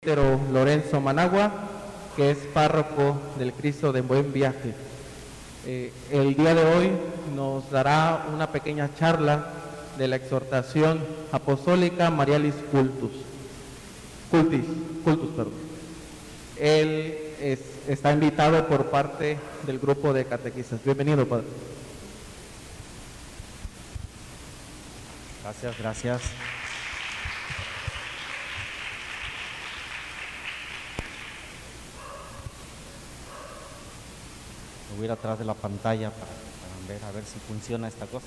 Pero Lorenzo Managua, que es párroco del Cristo de Buen Viaje. El día de hoy nos dará una pequeña charla de la exhortación apostólica Marialis Cultus, perdón. Él está invitado por parte del grupo de catequistas. Bienvenido, padre. Gracias. Voy a ir atrás de la pantalla para ver a ver si funciona esta cosa.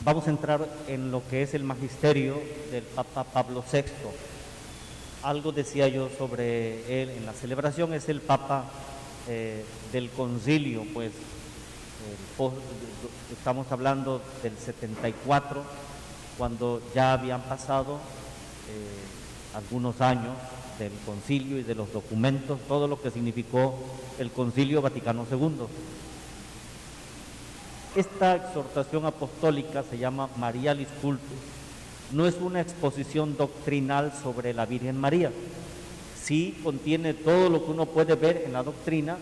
Vamos a entrar en lo que es el magisterio del Papa Pablo VI. Algo decía yo sobre él en la celebración. Es el Papa del Concilio, pues estamos hablando del 74, cuando ya habían pasado algunos años del concilio y de los documentos, todo lo que significó el Concilio Vaticano II. Esta exhortación apostólica se llama Marialis Cultus. No es una exposición doctrinal sobre la Virgen María. Sí contiene todo lo que uno puede ver en la doctrina,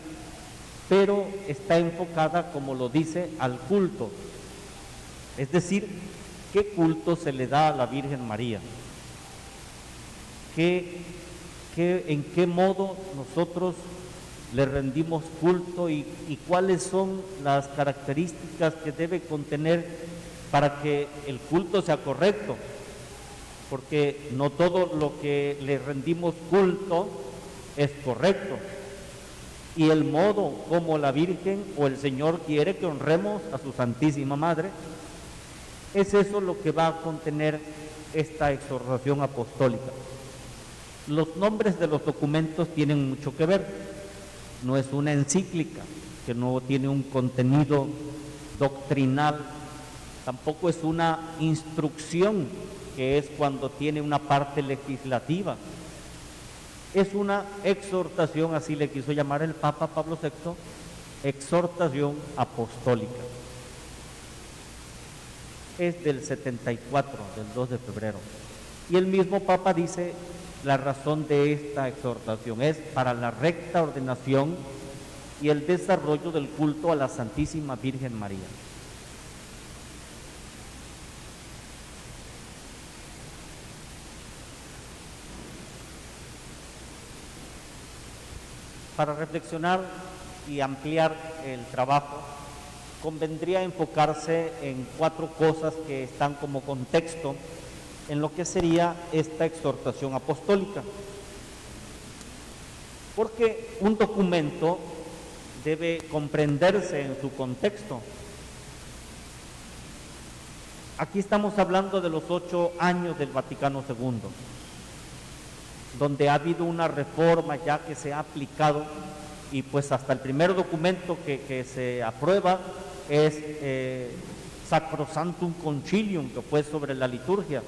pero está enfocada, como lo dice, al culto. Es decir, ¿qué culto se le da a la Virgen María? ¿En qué modo nosotros le rendimos culto y cuáles son las características que debe contener para que el culto sea correcto? Porque no todo lo que le rendimos culto es correcto. Y el modo como la Virgen o el Señor quiere que honremos a su Santísima Madre, es eso lo que va a contener esta exhortación apostólica. Los nombres de los documentos tienen mucho que ver. No es una encíclica que no tiene un contenido doctrinal, tampoco es una instrucción, que es cuando tiene una parte legislativa. Es una exhortación, así le quiso llamar el Papa Pablo VI, exhortación apostólica. Es del 74, del 2 de febrero. Y el mismo Papa dice, la razón de esta exhortación es para la recta ordenación y el desarrollo del culto a la Santísima Virgen María. Para reflexionar y ampliar el trabajo, convendría enfocarse en 4 cosas que están como contexto en lo que sería esta exhortación apostólica. Porque un documento debe comprenderse en su contexto. Aquí estamos hablando de los 8 años del Vaticano II, donde ha habido una reforma ya que se ha aplicado, y pues hasta el primer documento que se aprueba es Sacrosanctum Concilium, que fue sobre la liturgia.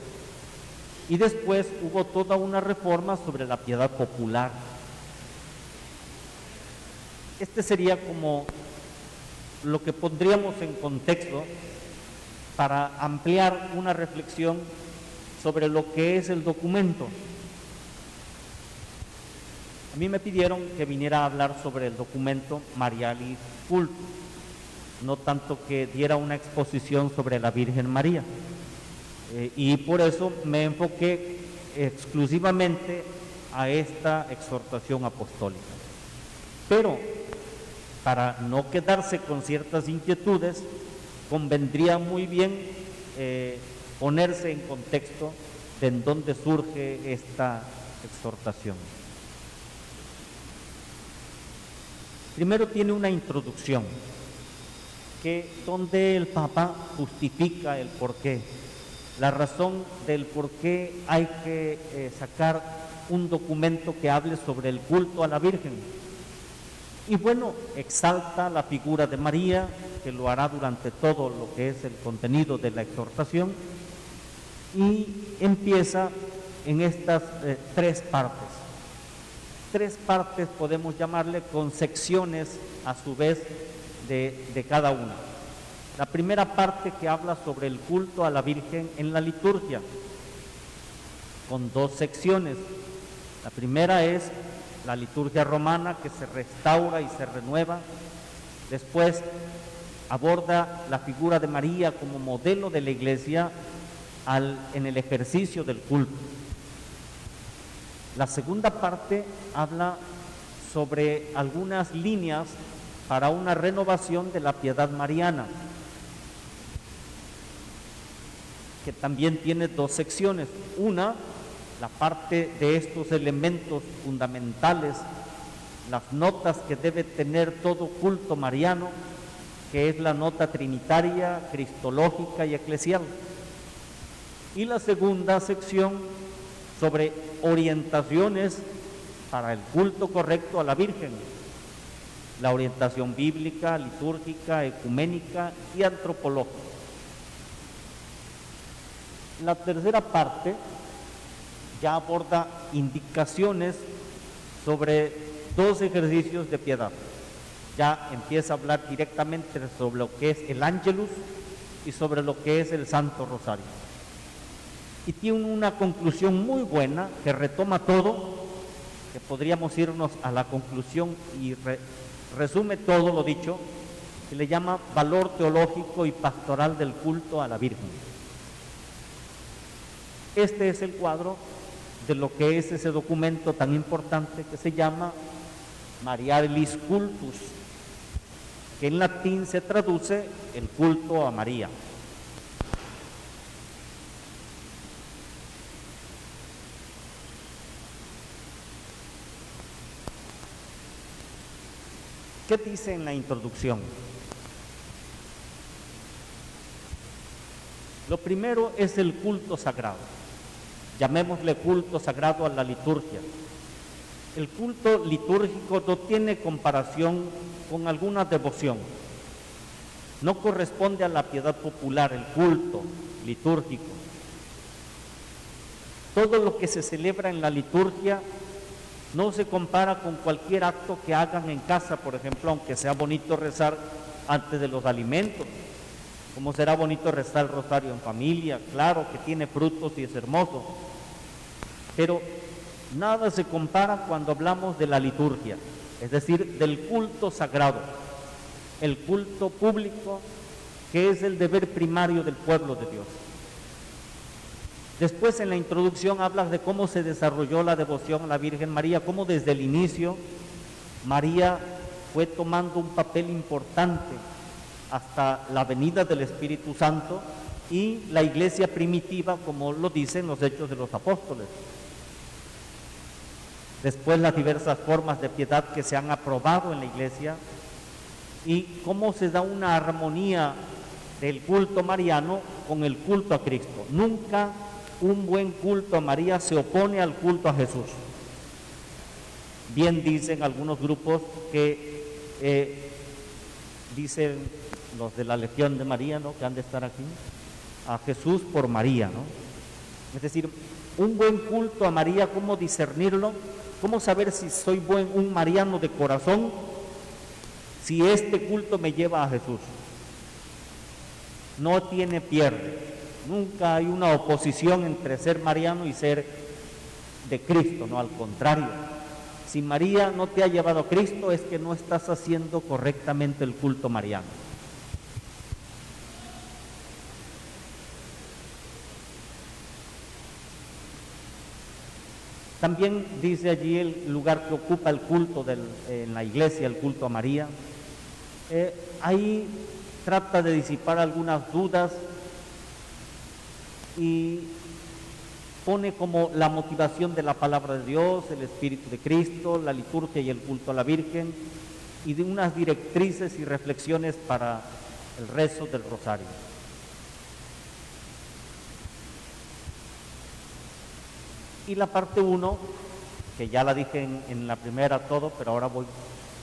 Y después hubo toda una reforma sobre la piedad popular. Este sería como lo que pondríamos en contexto para ampliar una reflexión sobre lo que es el documento. A mí me pidieron que viniera a hablar sobre el documento Marialis Cultus, no tanto que diera una exposición sobre la Virgen María. Y por eso me enfoqué exclusivamente a esta exhortación apostólica. Pero para no quedarse con ciertas inquietudes, convendría muy bien ponerse en contexto de en dónde surge esta exhortación. Primero tiene una introducción, donde el Papa justifica el porqué, la razón del por qué hay que sacar un documento que hable sobre el culto a la Virgen. Y bueno, exalta la figura de María, que lo hará durante todo lo que es el contenido de la exhortación, y empieza en estas 3 partes. 3 partes podemos llamarle, con secciones a su vez de cada una. La primera parte, que habla sobre el culto a la Virgen en la liturgia, con dos secciones. La primera es la liturgia romana, que se restaura y se renueva. Después aborda la figura de María como modelo de la Iglesia en el ejercicio del culto. La segunda parte habla sobre algunas líneas para una renovación de la piedad mariana, que también tiene dos secciones. Una, la parte de estos elementos fundamentales, las notas que debe tener todo culto mariano, que es la nota trinitaria, cristológica y eclesial. Y la segunda sección sobre orientaciones para el culto correcto a la Virgen, la orientación bíblica, litúrgica, ecuménica y antropológica. La tercera parte ya aborda indicaciones sobre dos ejercicios de piedad. Ya empieza a hablar directamente sobre lo que es el Ángelus y sobre lo que es el Santo Rosario. Y tiene una conclusión muy buena que retoma todo, que podríamos irnos a la conclusión y resume todo lo dicho, que le llama valor teológico y pastoral del culto a la Virgen. Este es el cuadro de lo que es ese documento tan importante que se llama Marialis Cultus, que en latín se traduce el culto a María. ¿Qué dice en la introducción? Lo primero es el culto sagrado. Llamémosle culto sagrado a la liturgia. El culto litúrgico no tiene comparación con alguna devoción. No corresponde a la piedad popular, el culto litúrgico. Todo lo que se celebra en la liturgia no se compara con cualquier acto que hagan en casa, por ejemplo, aunque sea bonito rezar antes de los alimentos, como será bonito rezar el rosario en familia, claro que tiene frutos y es hermoso, pero nada se compara cuando hablamos de la liturgia, es decir, del culto sagrado, el culto público, que es el deber primario del pueblo de Dios. Después, en la introducción hablas de cómo se desarrolló la devoción a la Virgen María, cómo desde el inicio María fue tomando un papel importante hasta la venida del Espíritu Santo y la iglesia primitiva, como lo dicen los Hechos de los Apóstoles. Después, las diversas formas de piedad que se han aprobado en la iglesia y cómo se da una armonía del culto mariano con el culto a Cristo. Nunca un buen culto a María se opone al culto a Jesús. Bien dicen algunos grupos que dicen los de la Legión de María, ¿no?, que han de estar aquí, a Jesús por María, ¿no? Es decir, un buen culto a María, ¿cómo discernirlo? ¿Cómo saber si soy un mariano de corazón? Si este culto me lleva a Jesús. No tiene pierde. Nunca hay una oposición entre ser mariano y ser de Cristo, no, al contrario. Si María no te ha llevado a Cristo, es que no estás haciendo correctamente el culto mariano. También dice allí el lugar que ocupa el culto en la iglesia, el culto a María. Ahí trata de disipar algunas dudas y pone como la motivación de la palabra de Dios, el Espíritu de Cristo, la liturgia y el culto a la Virgen, y de unas directrices y reflexiones para el rezo del rosario. Y la parte 1, que ya la dije en la primera todo, pero ahora voy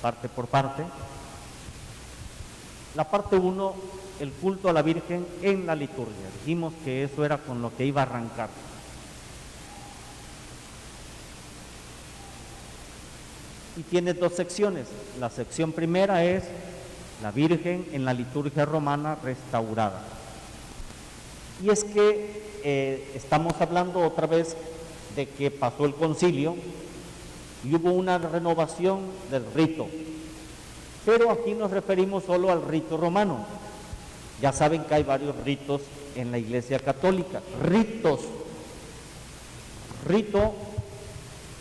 parte por parte. La parte 1, el culto a la Virgen en la liturgia. Dijimos que eso era con lo que iba a arrancar. Y tiene dos secciones. La sección primera es la Virgen en la liturgia romana restaurada. Y es que estamos hablando otra vez de que pasó el concilio y hubo una renovación del rito. Pero aquí nos referimos solo al rito romano. Ya saben que hay varios ritos en la Iglesia Católica. Ritos. Rito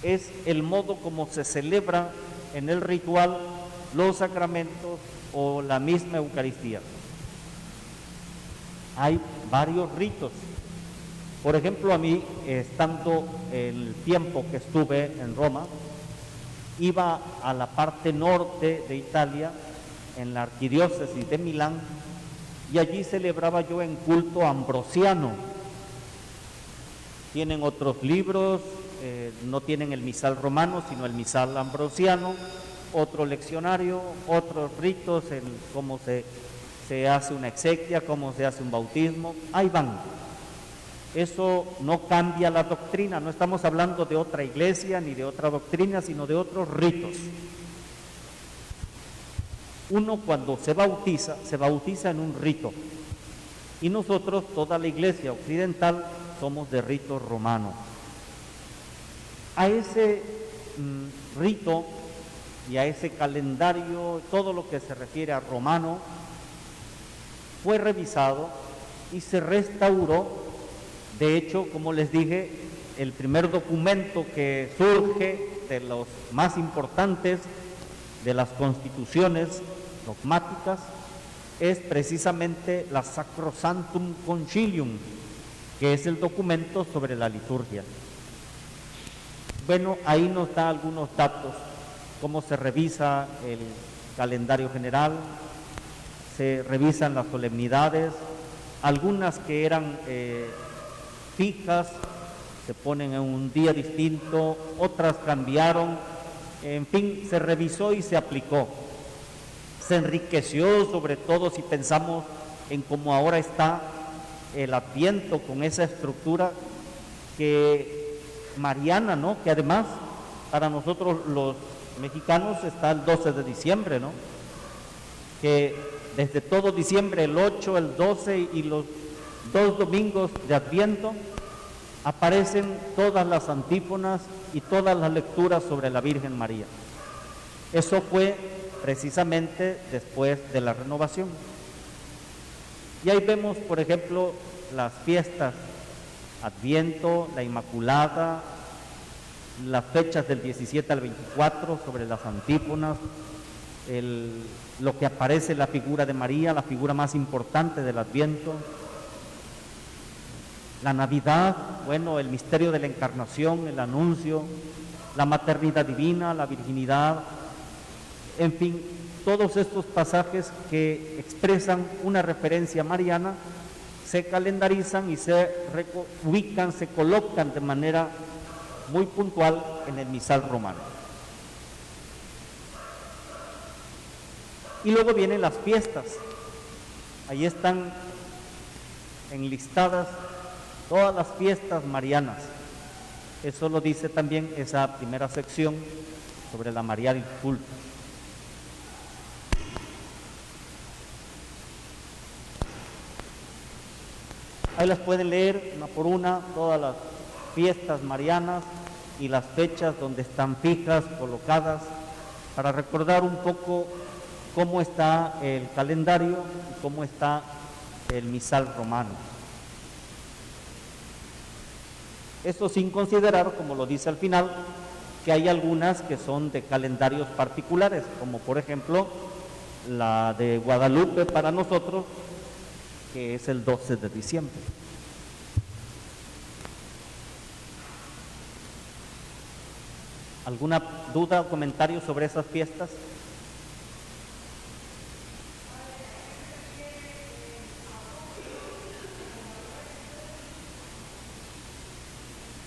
es el modo como se celebra en el ritual los sacramentos o la misma Eucaristía. Hay varios ritos. Por ejemplo, a mí, estando el tiempo que estuve en Roma, iba a la parte norte de Italia, en la arquidiócesis de Milán, y allí celebraba yo en culto ambrosiano. Tienen otros libros, no tienen el misal romano, sino el misal ambrosiano, otro leccionario, otros ritos, cómo se hace una exequia, cómo se hace un bautismo, ahí van. Eso no cambia la doctrina, no estamos hablando de otra iglesia ni de otra doctrina, sino de otros ritos. Uno cuando se bautiza en un rito. Y nosotros, toda la iglesia occidental, somos de rito romano. A ese rito y a ese calendario, todo lo que se refiere a romano, fue revisado y se restauró. De hecho, como les dije, el primer documento que surge de los más importantes de las constituciones dogmáticas es precisamente la Sacrosanctum Concilium, que es el documento sobre la liturgia. Bueno, ahí nos da algunos datos, cómo se revisa el calendario general, se revisan las solemnidades, algunas que eran fijas, se ponen en un día distinto, otras cambiaron, en fin, se revisó y se aplicó. Se enriqueció, sobre todo si pensamos en cómo ahora está el Adviento con esa estructura que mariana, ¿no? Que además para nosotros los mexicanos está el 12 de diciembre, ¿no? Que desde todo diciembre, el 8, el 12 y los 2 domingos de Adviento, aparecen todas las antífonas y todas las lecturas sobre la Virgen María. Eso fue precisamente después de la renovación. Y ahí vemos, por ejemplo, las fiestas, Adviento, la Inmaculada, las fechas del 17 al 24 sobre las antífonas, lo que aparece la figura de María, la figura más importante del Adviento, la Navidad, bueno, el misterio de la Encarnación, el anuncio, la maternidad divina, la virginidad, en fin, todos estos pasajes que expresan una referencia mariana se calendarizan y se ubican, se colocan de manera muy puntual en el misal romano. Y luego vienen las fiestas. Ahí están enlistadas todas las fiestas marianas. Eso lo dice también esa primera sección sobre la Marialis Cultus. Ahí las pueden leer una por una, todas las fiestas marianas y las fechas donde están fijas, colocadas, para recordar un poco cómo está el calendario y cómo está el misal romano. Esto sin considerar, como lo dice al final, que hay algunas que son de calendarios particulares, como por ejemplo la de Guadalupe para nosotros, que es el 12 de diciembre. ¿Alguna duda o comentario sobre esas fiestas?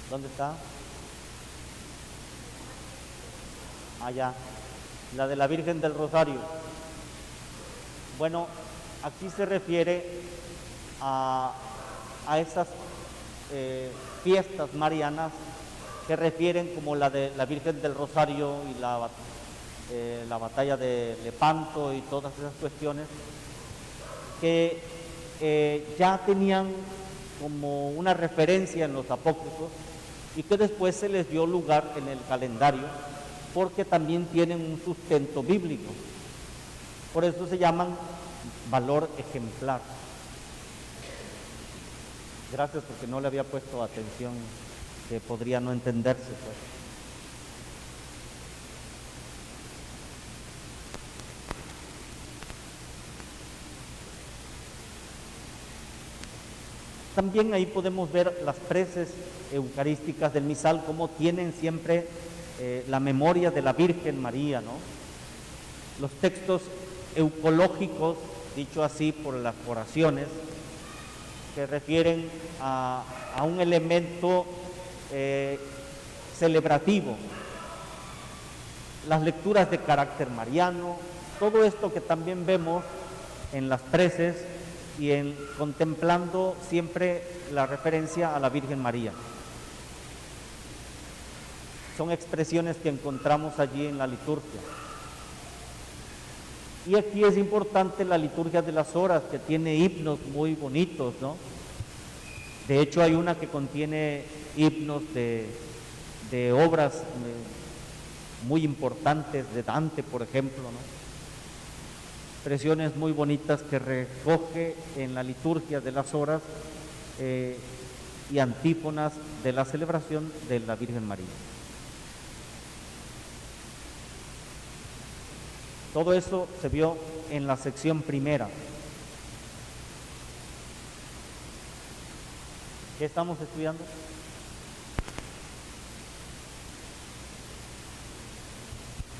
¿Dónde está? Allá, la de la Virgen del Rosario. Bueno, aquí se refiere a esas fiestas marianas que refieren como la de la Virgen del Rosario y la batalla de Lepanto y todas esas cuestiones que ya tenían como una referencia en los apócrifos y que después se les dio lugar en el calendario porque también tienen un sustento bíblico. Por eso se llaman valor ejemplar. Gracias, porque no le había puesto atención, que podría no entenderse, pues. También ahí podemos ver las preces eucarísticas del misal, como tienen siempre la memoria de la Virgen María, ¿no? Los textos eucológicos, dicho así por las oraciones, que refieren a un elemento celebrativo, las lecturas de carácter mariano, todo esto que también vemos en las preces y contemplando siempre la referencia a la Virgen María. Son expresiones que encontramos allí en la liturgia. Y aquí es importante la liturgia de las horas, que tiene himnos muy bonitos, ¿no? De hecho, hay una que contiene himnos de obras muy importantes, de Dante, por ejemplo, ¿no? Expresiones muy bonitas que recoge en la liturgia de las horas y antífonas de la celebración de la Virgen María. Todo eso se vio en la sección primera. ¿Qué estamos estudiando?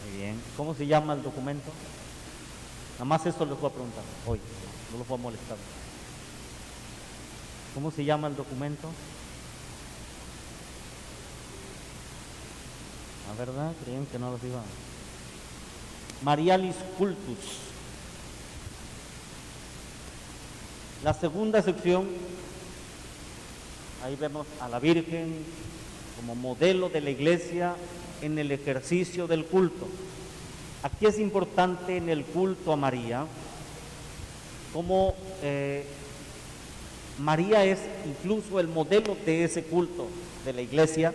Muy bien. ¿Cómo se llama el documento? Nada más esto les voy a preguntar hoy, no los voy a molestar. ¿Cómo se llama el documento? La verdad, creían que no los iba a... Marialis Cultus. La segunda sección, ahí vemos a la Virgen como modelo de la Iglesia en el ejercicio del culto. Aquí es importante en el culto a María, como María es incluso el modelo de ese culto de la Iglesia,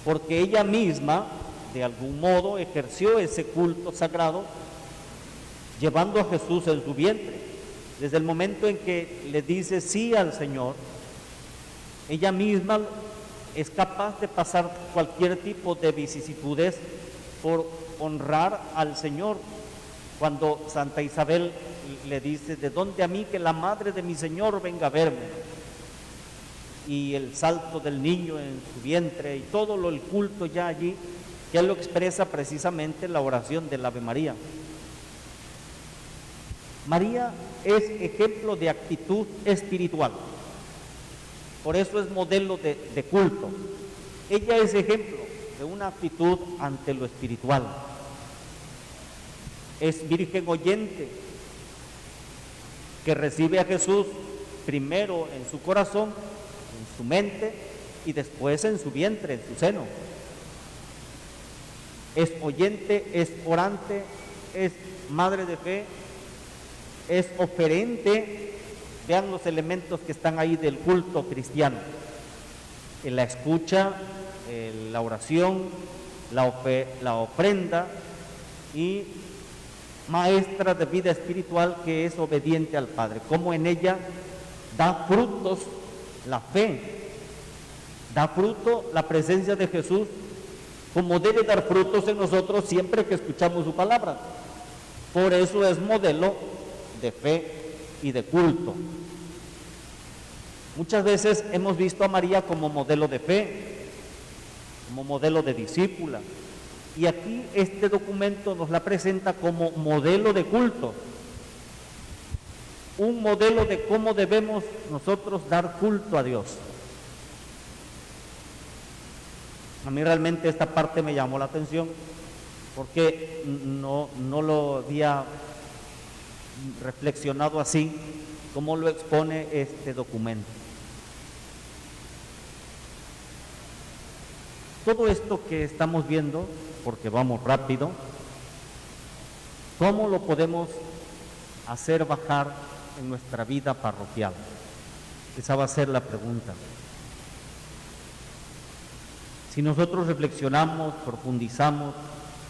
porque ella misma de algún modo ejerció ese culto sagrado llevando a Jesús en su vientre. Desde el momento en que le dice sí al Señor, ella misma es capaz de pasar cualquier tipo de vicisitudes por honrar al Señor. Cuando Santa Isabel le dice: ¿de dónde a mí que la madre de mi Señor venga a verme? Y el salto del niño en su vientre y todo el culto ya allí, que lo expresa precisamente la oración del Ave María. María es ejemplo de actitud espiritual, por eso es modelo de culto. Ella es ejemplo de una actitud ante lo espiritual. Es virgen oyente, que recibe a Jesús primero en su corazón, en su mente, y después en su vientre, en su seno. Es oyente, es orante, es madre de fe, es oferente. Vean los elementos que están ahí del culto cristiano: en la escucha, la oración, la ofrenda, y maestra de vida espiritual, que es obediente al Padre. Como en ella da frutos la fe, da fruto la presencia de Jesús, como debe dar frutos en nosotros siempre que escuchamos su palabra. Por eso es modelo de fe y de culto. Muchas veces hemos visto a María como modelo de fe, como modelo de discípula, y aquí este documento nos la presenta como modelo de culto, un modelo de cómo debemos nosotros dar culto a Dios. A mí realmente esta parte me llamó la atención, porque no lo había reflexionado así como lo expone este documento. Todo esto que estamos viendo, porque vamos rápido, ¿cómo lo podemos hacer bajar en nuestra vida parroquial? Esa va a ser la pregunta. Si nosotros reflexionamos, profundizamos,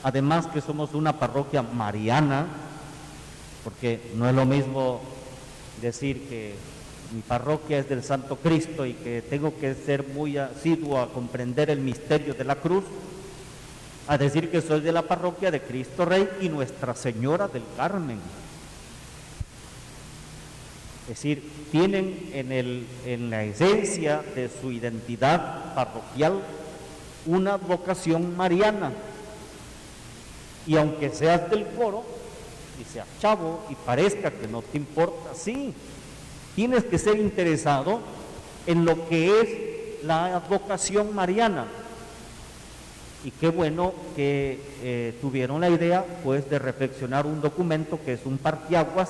además que somos una parroquia mariana, porque no es lo mismo decir que mi parroquia es del Santo Cristo y que tengo que ser muy asiduo a comprender el misterio de la cruz, a decir que soy de la parroquia de Cristo Rey y Nuestra Señora del Carmen. Es decir, tienen en la esencia de su identidad parroquial una vocación mariana. Y aunque seas del coro y seas chavo y parezca que no te importa, sí, tienes que ser interesado en lo que es la vocación mariana. Y qué bueno que tuvieron la idea, pues, de reflexionar un documento que es un parteaguas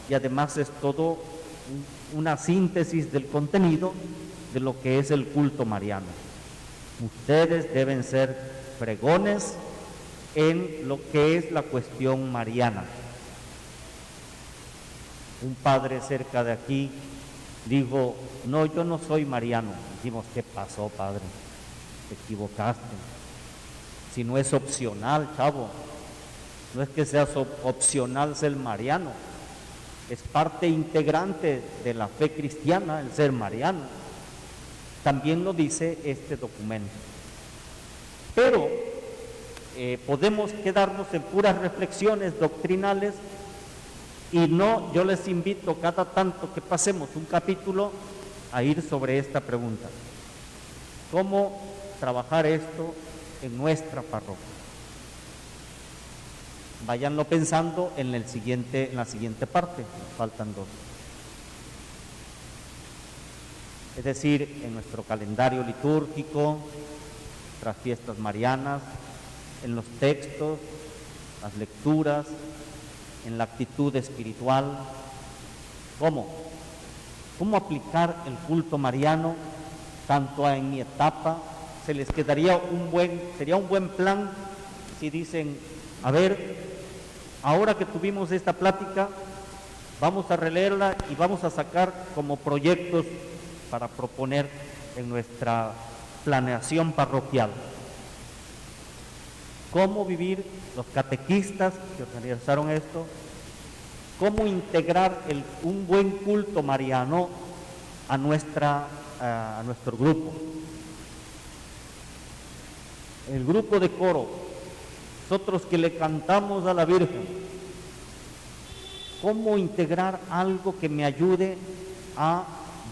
y además es todo una síntesis del contenido de lo que es el culto mariano. Ustedes deben ser pregones en lo que es la cuestión mariana. Un padre cerca de aquí dijo: no, yo no soy mariano. Dijimos: ¿qué pasó, padre? Te equivocaste. Si no es opcional, chavo, no es que sea opcional ser mariano, es parte integrante de la fe cristiana el ser mariano. También lo dice este documento. Pero podemos quedarnos en puras reflexiones doctrinales y no, yo les invito cada tanto que pasemos un capítulo a ir sobre esta pregunta: ¿cómo trabajar esto en nuestra parroquia? Váyanlo pensando en la siguiente parte, faltan dos. Es decir, en nuestro calendario litúrgico, nuestras fiestas marianas, en los textos, las lecturas, en la actitud espiritual. ¿Cómo aplicar el culto mariano tanto en mi etapa? Se les quedaría sería un buen plan si dicen: a ver, ahora que tuvimos esta plática, vamos a releerla y vamos a sacar como proyectos para proponer en nuestra planeación parroquial. ¿Cómo vivir los catequistas que organizaron esto? ¿Cómo integrar un buen culto mariano a nuestro grupo? El grupo de coro, nosotros que le cantamos a la Virgen, ¿cómo integrar algo que me ayude a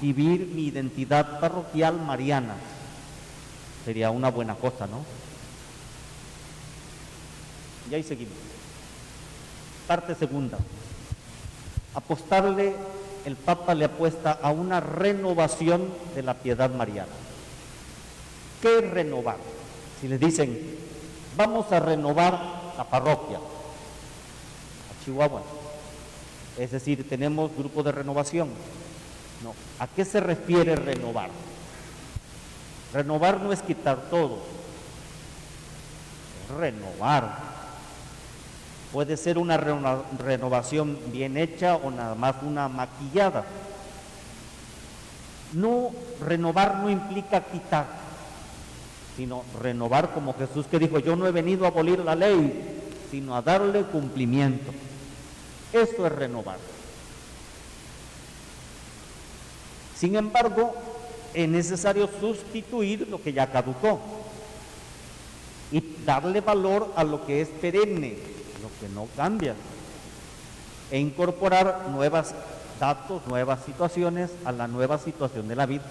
vivir mi identidad parroquial mariana? Sería una buena cosa, ¿no? Y ahí seguimos. Parte segunda. El Papa le apuesta a una renovación de la piedad mariana. ¿Qué renovar? Si les dicen: vamos a renovar la parroquia, a Chihuahua, es decir, tenemos grupo de renovación. No, ¿a qué se refiere renovar? Renovar no es quitar todo, es renovar. Puede ser una renovación bien hecha o nada más una maquillada. No, renovar no implica quitar, sino renovar, como Jesús, que dijo: yo no he venido a abolir la ley, sino a darle cumplimiento. Eso es renovar. Sin embargo, es necesario sustituir lo que ya caducó y darle valor a lo que es perenne, lo que no cambia, e incorporar nuevos datos, nuevas situaciones a la nueva situación de la vida.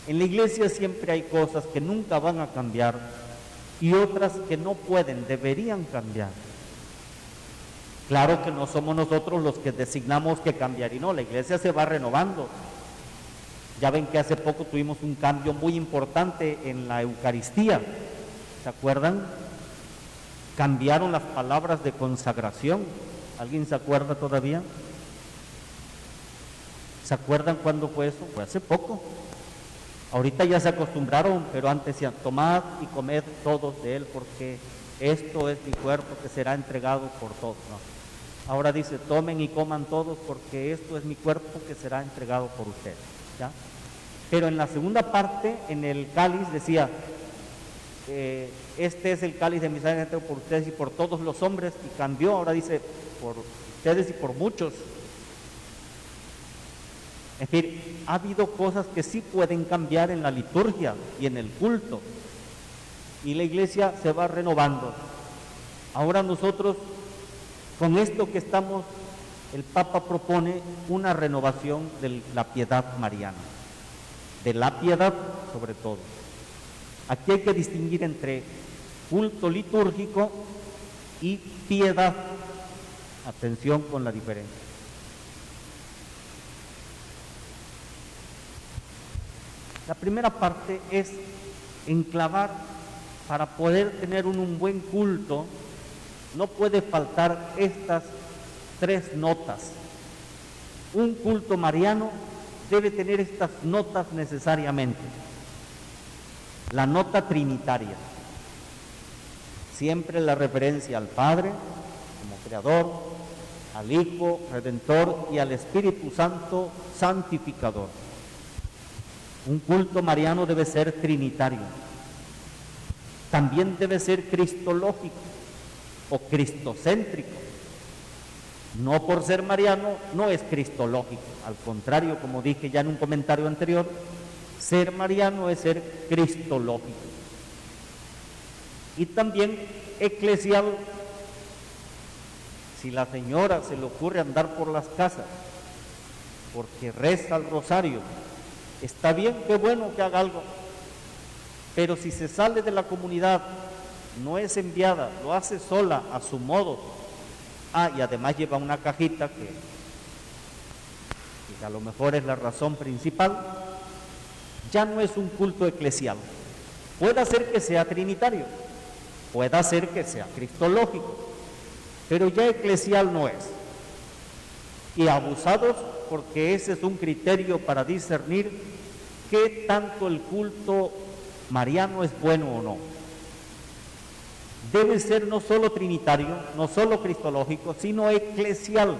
En la iglesia siempre hay cosas que nunca van a cambiar y otras que no pueden, deberían cambiar. Claro que no somos nosotros los que designamos que cambiar, y no, la iglesia se va renovando. Ya ven que hace poco tuvimos un cambio muy importante en la Eucaristía, ¿se acuerdan? Cambiaron las palabras de consagración. ¿Alguien se acuerda todavía? ¿Se acuerdan cuándo fue eso? Fue hace poco. Ahorita ya se acostumbraron, pero antes decían: tomad y comed todos de él, porque esto es mi cuerpo que será entregado por todos. No. Ahora dice: tomen y coman todos, porque esto es mi cuerpo que será entregado por ustedes. ¿Ya? Pero en la segunda parte, en el cáliz, decía: este es el cáliz de mi sangre por ustedes y por todos los hombres, y cambió, ahora dice por ustedes y por muchos. Es decir, ha habido cosas que sí pueden cambiar en la liturgia y en el culto, y la iglesia se va renovando. Ahora nosotros, con esto que estamos, el Papa propone una renovación de la piedad mariana, de la piedad sobre todo. Aquí hay que distinguir entre culto litúrgico y piedad. Atención con la diferencia. La primera parte es enclavar. Para poder tener un buen culto, no puede faltar estas 3 notas. Un culto mariano debe tener estas notas necesariamente. La nota trinitaria, siempre la referencia al Padre como Creador, al Hijo Redentor y al Espíritu Santo santificador. Un culto mariano debe ser trinitario. También debe ser cristológico o cristocéntrico. No por ser mariano no es cristológico, al contrario, como dije ya en un comentario anterior, ser mariano es ser cristológico. Y también eclesial. Si la señora se le ocurre andar por las casas porque reza el rosario, está bien, qué bueno que haga algo, pero si se sale de la comunidad, no es enviada, lo hace sola, a su modo, y además lleva una cajita que a lo mejor es la razón principal, ya no es un culto eclesial. Puede ser que sea trinitario, puede ser que sea cristológico, pero ya eclesial no es. Y abusados, porque ese es un criterio para discernir qué tanto el culto mariano es bueno o no. Debe ser no solo trinitario, no solo cristológico, sino eclesial.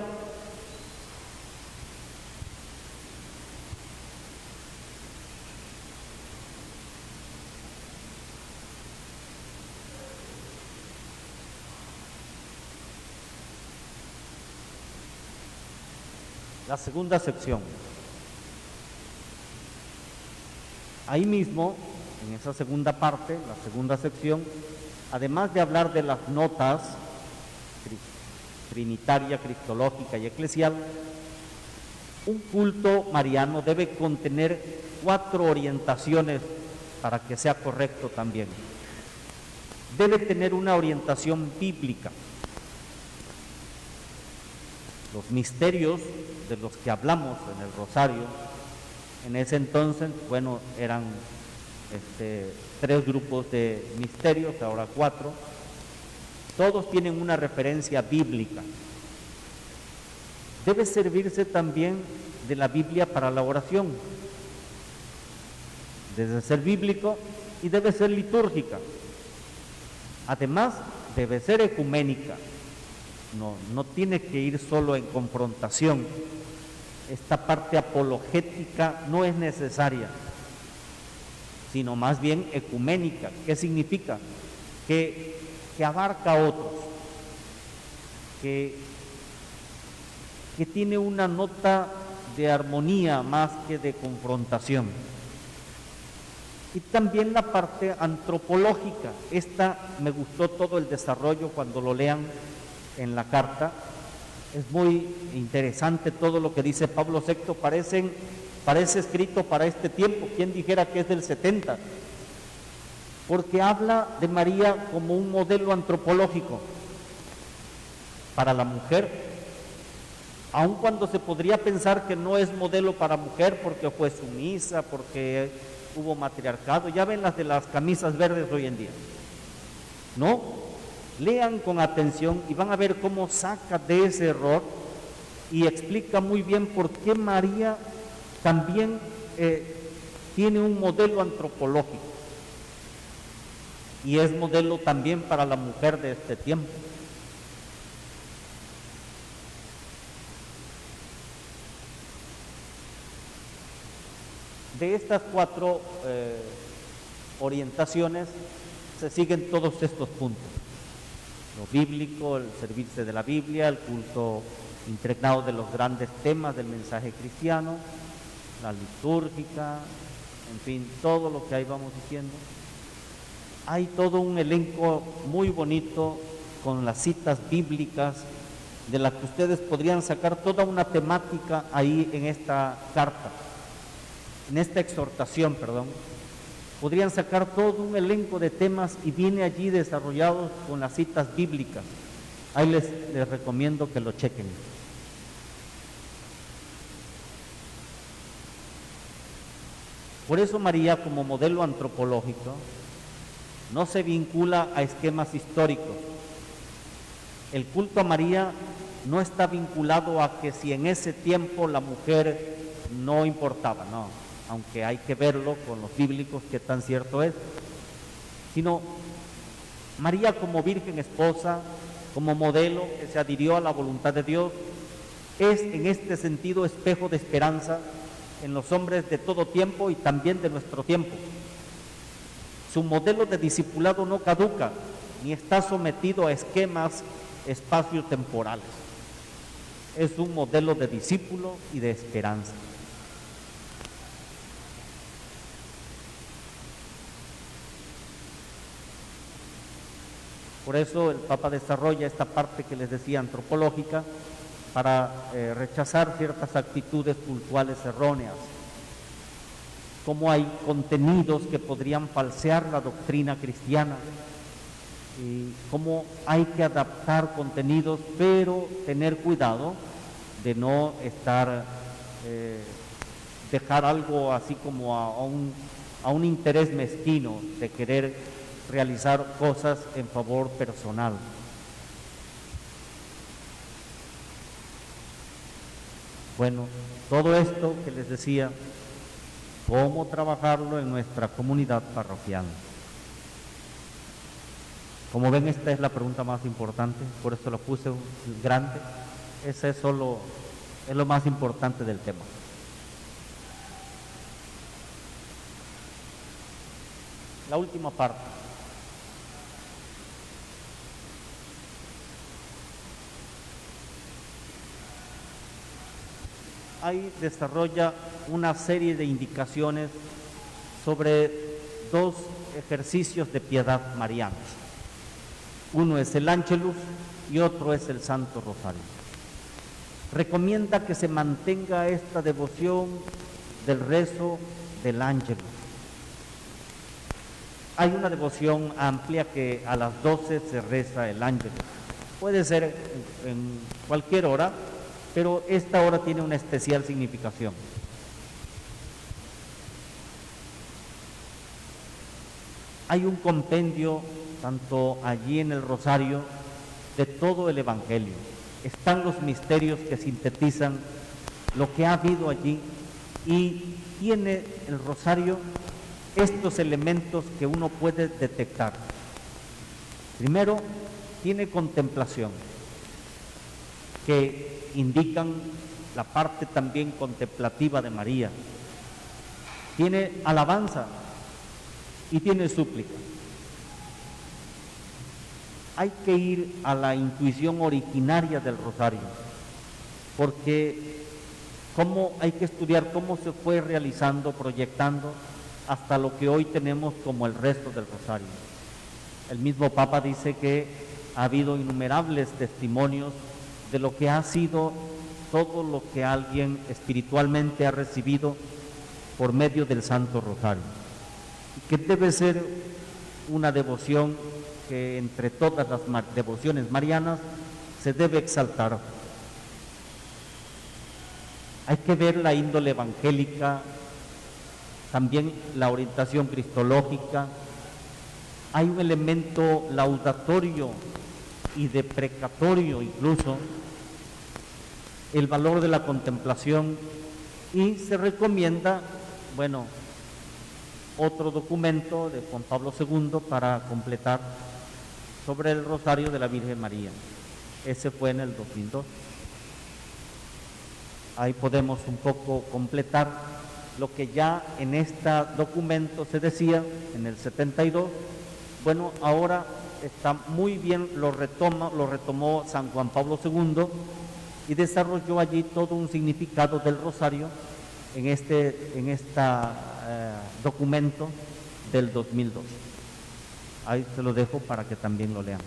La segunda sección. Ahí mismo, en esa segunda parte, la segunda sección, además de hablar de las notas trinitaria, cristológica y eclesial, un culto mariano debe contener 4 orientaciones para que sea correcto también. Debe tener una orientación bíblica. Los misterios de los que hablamos en el rosario, en ese entonces, bueno, eran 3 grupos de misterios, ahora 4. Todos tienen una referencia bíblica. Debe servirse también de la Biblia para la oración. Debe ser bíblico y debe ser litúrgica. Además, debe ser ecuménica. No tiene que ir solo en confrontación. Esta parte apologética no es necesaria, sino más bien ecuménica. ¿Qué significa? Que abarca a otros, que tiene una nota de armonía más que de confrontación. Y también la parte antropológica. Esta me gustó todo el desarrollo cuando lo lean en la carta. Es muy interesante todo lo que dice Pablo VI, parece escrito para este tiempo. ¿Quién dijera que es del 70? Porque habla de María como un modelo antropológico para la mujer, aun cuando se podría pensar que no es modelo para mujer porque fue sumisa, porque hubo matriarcado. Ya ven las de las camisas verdes hoy en día, ¿no? Lean con atención y van a ver cómo saca de ese error y explica muy bien por qué María también tiene un modelo antropológico y es modelo también para la mujer de este tiempo. De estas 4 orientaciones, se siguen todos estos puntos: lo bíblico, el servirse de la Biblia, el culto impregnado de los grandes temas del mensaje cristiano, la litúrgica, en fin, todo lo que ahí vamos diciendo. Hay todo un elenco muy bonito con las citas bíblicas, de las que ustedes podrían sacar toda una temática ahí en esta carta, en esta exhortación, perdón. Podrían sacar todo un elenco de temas y viene allí desarrollados con las citas bíblicas. Ahí les recomiendo que lo chequen. Por eso María, como modelo antropológico, no se vincula a esquemas históricos. El culto a María no está vinculado a que si en ese tiempo la mujer no importaba, no, aunque hay que verlo con los bíblicos qué tan cierto es, sino María como virgen esposa, como modelo que se adhirió a la voluntad de Dios, es en este sentido espejo de esperanza en los hombres de todo tiempo y también de nuestro tiempo. Su modelo de discipulado no caduca ni está sometido a esquemas espaciotemporales. Es un modelo de discípulo y de esperanza. Por eso el Papa desarrolla esta parte que les decía antropológica para rechazar ciertas actitudes cultuales erróneas. Cómo hay contenidos que podrían falsear la doctrina cristiana y cómo hay que adaptar contenidos, pero tener cuidado de no dejar algo así como a un interés mezquino de querer realizar cosas en favor personal. Bueno, todo esto que les decía, ¿cómo trabajarlo en nuestra comunidad parroquial? Como ven, esta es la pregunta más importante, por eso lo puse grande. Ese es lo más importante del tema. La última parte. Ahí desarrolla una serie de indicaciones sobre dos ejercicios de piedad marianos. Uno es el Ángelus y otro es el Santo Rosario. Recomienda que se mantenga esta devoción del rezo del Ángelus. Hay una devoción amplia que a las 12 se reza el Ángelus. Puede ser en cualquier hora, pero esta hora tiene una especial significación. Hay un compendio, tanto allí en el Rosario, de todo el Evangelio. Están los misterios que sintetizan lo que ha habido allí y tiene el Rosario estos elementos que uno puede detectar. Primero, tiene contemplación, que indican la parte también contemplativa de María. Tiene alabanza y tiene súplica. Hay que ir a la intuición originaria del Rosario, porque hay que estudiar cómo se fue realizando, proyectando, hasta lo que hoy tenemos como el resto del Rosario. El mismo Papa dice que ha habido innumerables testimonios de lo que ha sido todo lo que alguien espiritualmente ha recibido por medio del Santo Rosario, y que debe ser una devoción que entre todas las devociones marianas se debe exaltar. Hay que ver la índole evangélica, también la orientación cristológica. Hay un elemento laudatorio y deprecatorio incluso, el valor de la contemplación, y se recomienda, otro documento de Juan Pablo II para completar sobre el Rosario de la Virgen María. Ese fue en el 2002. Ahí podemos un poco completar lo que ya en este documento se decía en el 72, bueno, ahora está muy bien, lo retomó San Juan Pablo II y desarrolló allí todo un significado del rosario en este documento del 2002. Ahí se lo dejo para que también lo lean.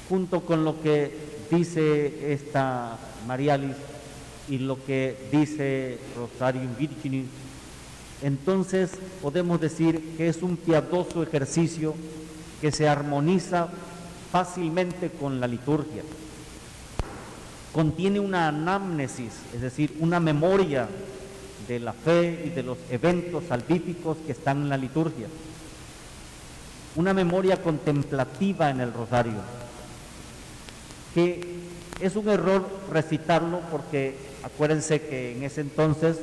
Junto con lo que dice esta Marialis y lo que dice Rosarium Virginis, entonces podemos decir que es un piadoso ejercicio que se armoniza fácilmente con la liturgia. Contiene una anamnesis, es decir, una memoria de la fe y de los eventos salvíficos que están en la liturgia. Una memoria contemplativa en el rosario, que es un error recitarlo porque acuérdense que en ese entonces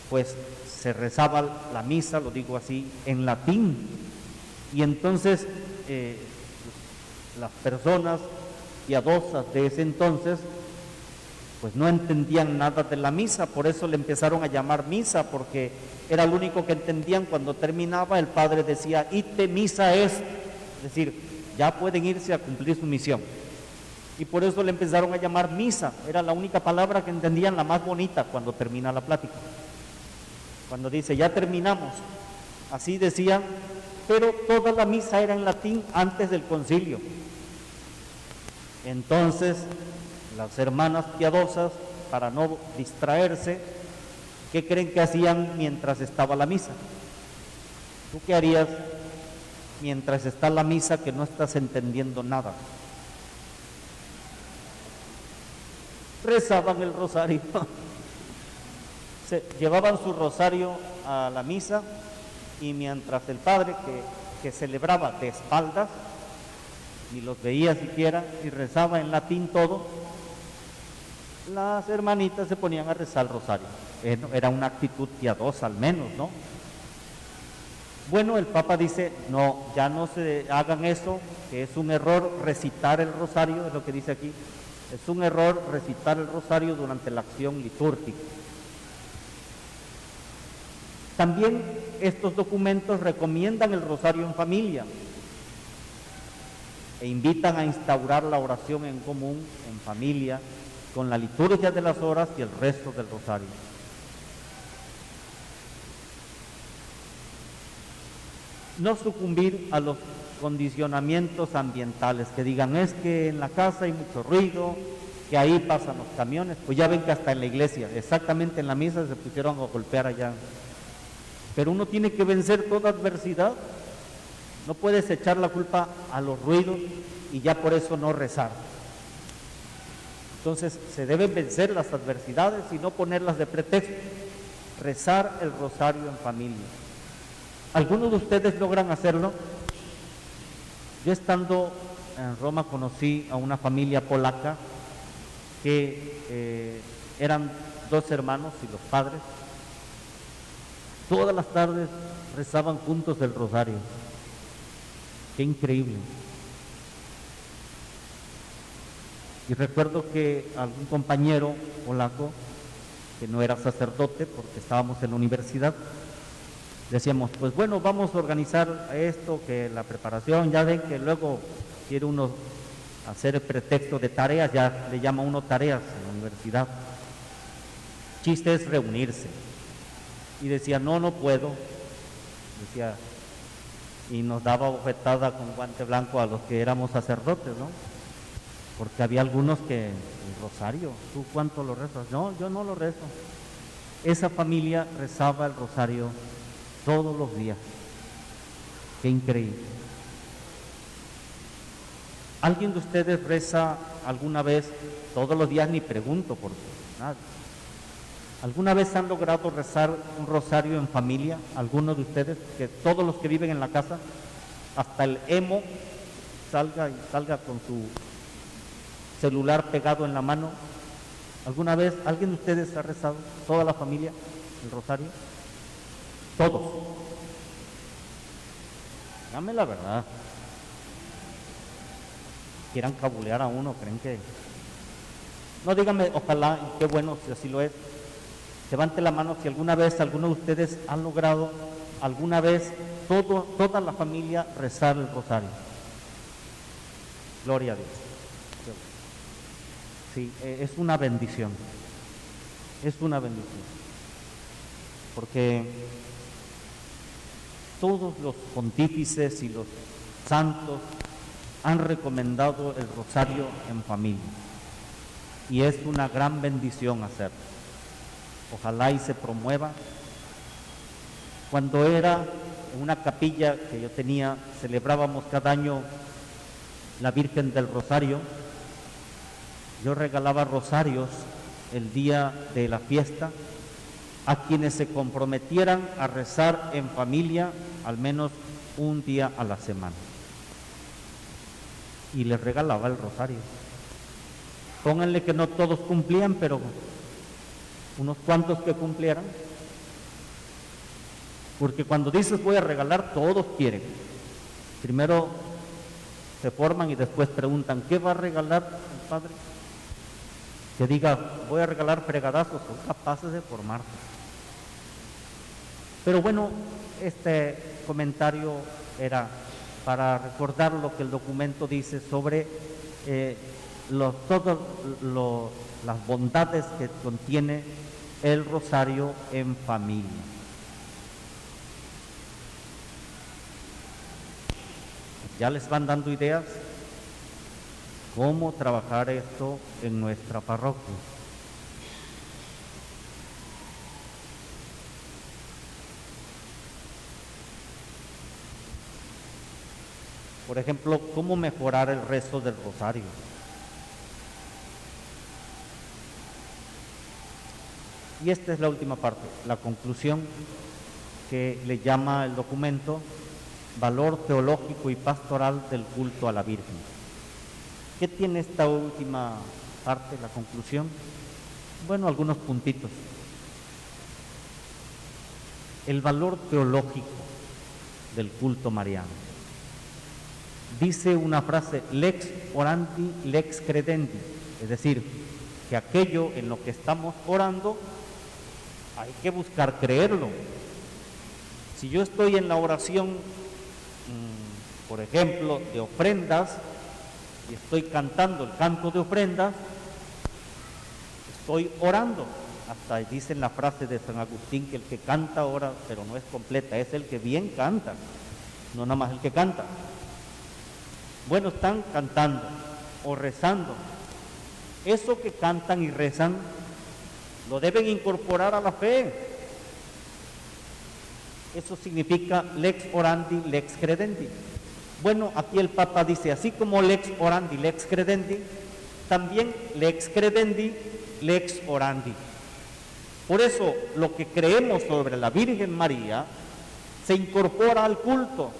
pues se rezaba la misa, lo digo así, en latín, y entonces las personas piadosas de ese entonces pues no entendían nada de la misa, por eso le empezaron a llamar misa, porque era lo único que entendían. Cuando terminaba el padre decía, ite misa es decir, ya pueden irse a cumplir su misión, y por eso le empezaron a llamar misa. Era la única palabra que entendían, la más bonita cuando termina la plática, cuando dice ya terminamos, así decían, pero toda la misa era en latín antes del concilio. Entonces las hermanas piadosas, para no distraerse, ¿qué creen que hacían mientras estaba la misa? ¿Tú qué harías mientras está la misa que no estás entendiendo nada? Rezaban el rosario. Llevaban su rosario a la misa, y mientras el padre que celebraba de espaldas, ni los veía siquiera, y rezaba en latín todo, las hermanitas se ponían a rezar el rosario. Era una actitud piadosa al menos, ¿no? Bueno, el Papa dice, no, ya no se hagan eso, que es un error recitar el rosario, es lo que dice aquí, es un error recitar el rosario durante la acción litúrgica. También estos documentos recomiendan el rosario en familia e invitan a instaurar la oración en común, en familia, con la liturgia de las horas y el resto del rosario. No sucumbir a los condicionamientos ambientales, que digan, es que en la casa hay mucho ruido, que ahí pasan los camiones. Pues ya ven que hasta en la iglesia, exactamente en la misa, se pusieron a golpear allá. Pero uno tiene que vencer toda adversidad. No puedes echar la culpa a los ruidos y ya por eso no rezar. Entonces se deben vencer las adversidades y no ponerlas de pretexto. Rezar el rosario en familia. ¿Algunos de ustedes logran hacerlo? Yo estando en Roma conocí a una familia polaca que eran dos hermanos y los padres. Todas las tardes rezaban juntos el rosario. Qué increíble. Y recuerdo que algún compañero polaco, que no era sacerdote porque estábamos en la universidad, decíamos, pues bueno, vamos a organizar esto, que la preparación, ya ven que luego quiere uno hacer el pretexto de tareas, ya le llama uno tareas en la universidad. Chiste es reunirse. Y decía, no puedo. Decía, y nos daba bofetada con guante blanco a los que éramos sacerdotes, ¿no? Porque había algunos que, el rosario, ¿tú cuánto lo rezas? No, yo no lo rezo. Esa familia rezaba el rosario todos los días. Qué increíble. ¿Alguien de ustedes reza alguna vez, todos los días? Ni pregunto por nada. ¿Alguna vez han logrado rezar un rosario en familia? ¿Algunos de ustedes? Que todos los que viven en la casa, hasta el emo, salga con su celular pegado en la mano. ¿Alguna vez alguien de ustedes ha rezado, toda la familia, el rosario? Todos. Dame la verdad. Quieran cabulear a uno, creen que... No, díganme, ojalá, qué bueno si así lo es. Levante la mano si alguna vez alguno de ustedes han logrado alguna vez toda la familia rezar el rosario. Gloria a Dios. Sí, es una bendición. Es una bendición. Porque todos los pontífices y los santos han recomendado el rosario en familia. Y es una gran bendición hacerlo. Ojalá y se promueva. Cuando era en una capilla que yo tenía, celebrábamos cada año la Virgen del Rosario. Yo regalaba rosarios el día de la fiesta a quienes se comprometieran a rezar en familia al menos un día a la semana. Y les regalaba el rosario. Pónganle que no todos cumplían, pero unos cuantos que cumplieran. Porque cuando dices voy a regalar, todos quieren. Primero se forman y después preguntan, ¿qué va a regalar el padre? Que diga, voy a regalar fregadazos, son capaces de formarse. Pero bueno, este comentario era para recordar lo que el documento dice sobre todas las bondades que contiene el rosario en familia. Ya les van dando ideas cómo trabajar esto en nuestra parroquia. Por ejemplo, cómo mejorar el rezo del rosario. Y esta es la última parte, la conclusión que le llama el documento valor teológico y pastoral del culto a la Virgen. ¿Qué tiene esta última parte, la conclusión? Bueno, algunos puntitos. El valor teológico del culto mariano. Dice una frase, lex orandi, lex credendi, es decir, que aquello en lo que estamos orando hay que buscar creerlo. Si yo estoy en la oración, por ejemplo, de ofrendas, y estoy cantando el canto de ofrendas, estoy orando. Hasta dice en la frase de San Agustín que el que canta ora, pero no es completa, es el que bien canta, no nada más el que canta. Bueno, están cantando o rezando. Eso que cantan y rezan lo deben incorporar a la fe. Eso significa lex orandi, lex credendi. Bueno, aquí el Papa dice, así como lex orandi, lex credendi, también lex credendi, lex orandi. Por eso, lo que creemos sobre la Virgen María se incorpora al culto.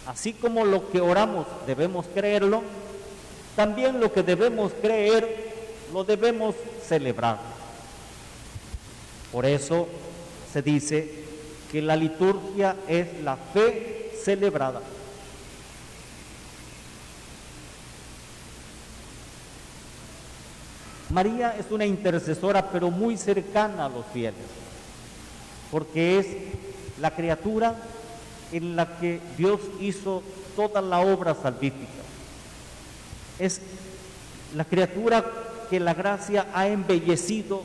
Así como lo que oramos debemos creerlo, también lo que debemos creer lo debemos celebrar. Por eso se dice que la liturgia es la fe celebrada. María es una intercesora, pero muy cercana a los fieles, porque es la criatura en la que Dios hizo toda la obra salvífica. Es la criatura que la gracia ha embellecido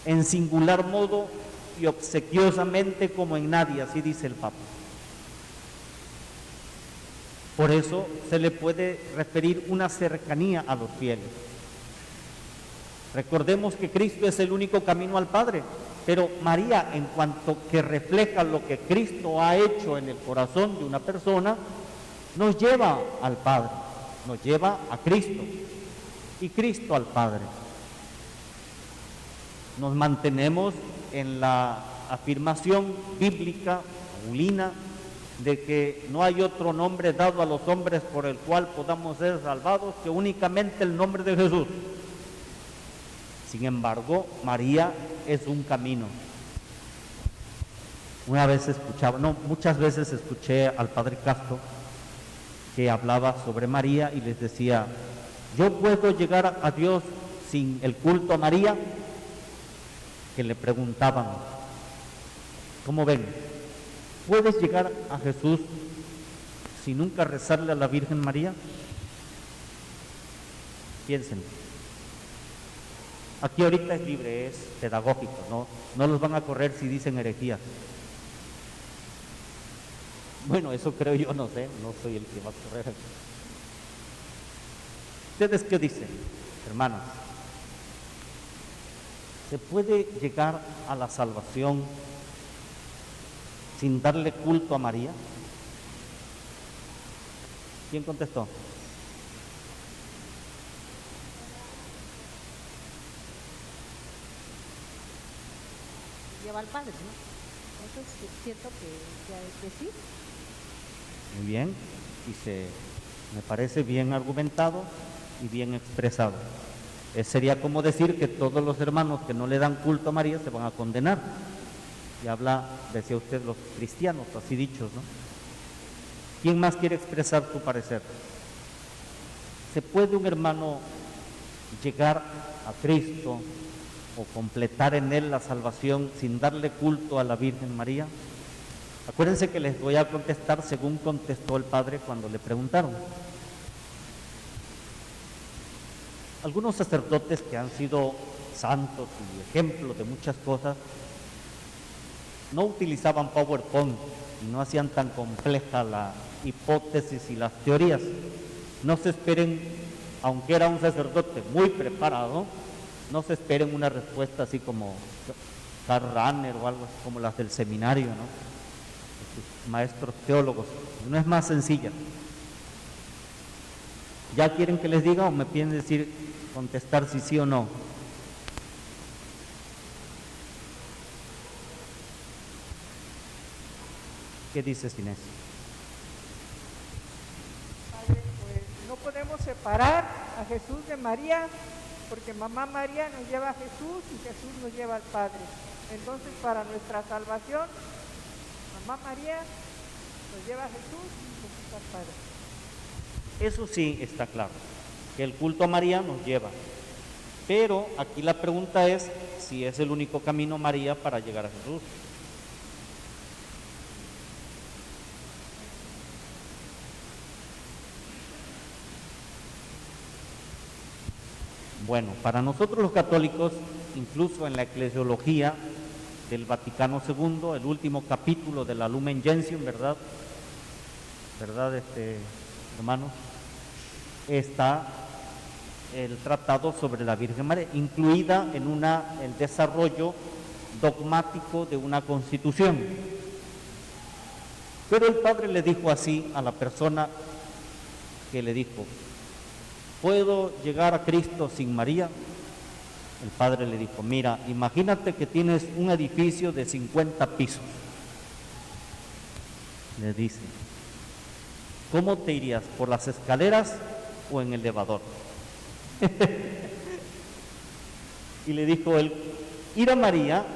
en singular modo y obsequiosamente como en nadie, así dice el Papa. Por eso se le puede referir una cercanía a los fieles. Recordemos que Cristo es el único camino al Padre, pero María, en cuanto que refleja lo que Cristo ha hecho en el corazón de una persona, nos lleva al Padre, nos lleva a Cristo y Cristo al Padre. Nos mantenemos en la afirmación bíblica, paulina, de que no hay otro nombre dado a los hombres por el cual podamos ser salvados que únicamente el nombre de Jesús. Sin embargo, María es un camino. Muchas veces escuché al Padre Castro que hablaba sobre María y les decía, ¿yo puedo llegar a Dios sin el culto a María? Que le preguntaban. ¿Cómo ven? ¿Puedes llegar a Jesús sin nunca rezarle a la Virgen María? Piensen. Aquí ahorita es libre, es pedagógico, no los van a correr si dicen herejía. Bueno, eso creo yo, no sé, no soy el que va a correr. ¿Ustedes qué dicen, hermanas? ¿Se puede llegar a la salvación sin darle culto a María? ¿Quién contestó? Lleva al Padre, ¿no? Entonces siento que sí. Muy bien, me parece bien argumentado y bien expresado. Sería como decir que todos los hermanos que no le dan culto a María se van a condenar. Y habla, decía usted, los cristianos, así dichos, ¿no? ¿Quién más quiere expresar su parecer? ¿Se puede un hermano llegar a Cristo o completar en él la salvación sin darle culto a la Virgen María? Acuérdense que les voy a contestar según contestó el Padre cuando le preguntaron. Algunos sacerdotes que han sido santos y ejemplos de muchas cosas no utilizaban PowerPoint y no hacían tan compleja la hipótesis y las teorías. No se esperen, aunque era un sacerdote muy preparado, no se esperen una respuesta así como Karl Rahner o algo así como las del seminario, ¿no? Sus maestros teólogos. No es más sencilla. ¿Ya quieren que les diga o me piden decir, contestar si sí o no? ¿Qué dices, Inés? Padre, pues no podemos separar a Jesús de María, porque mamá María nos lleva a Jesús y Jesús nos lleva al Padre. Entonces, para nuestra salvación, mamá María nos lleva a Jesús y Jesús al Padre. Eso sí está claro, que el culto a María nos lleva. Pero aquí la pregunta es si es el único camino María para llegar a Jesús. Bueno, para nosotros los católicos, incluso en la eclesiología del Vaticano II, el último capítulo de la Lumen Gentium, ¿verdad? Hermanos, está el tratado sobre la Virgen María, incluida en el desarrollo dogmático de una constitución. Pero el Padre le dijo así a la persona que le dijo: ¿puedo llegar a Cristo sin María? El Padre le dijo: mira, imagínate que tienes un edificio de 50 pisos. Le dice: ¿cómo te irías? ¿Por las escaleras o en el elevador? Y le dijo él: ir a María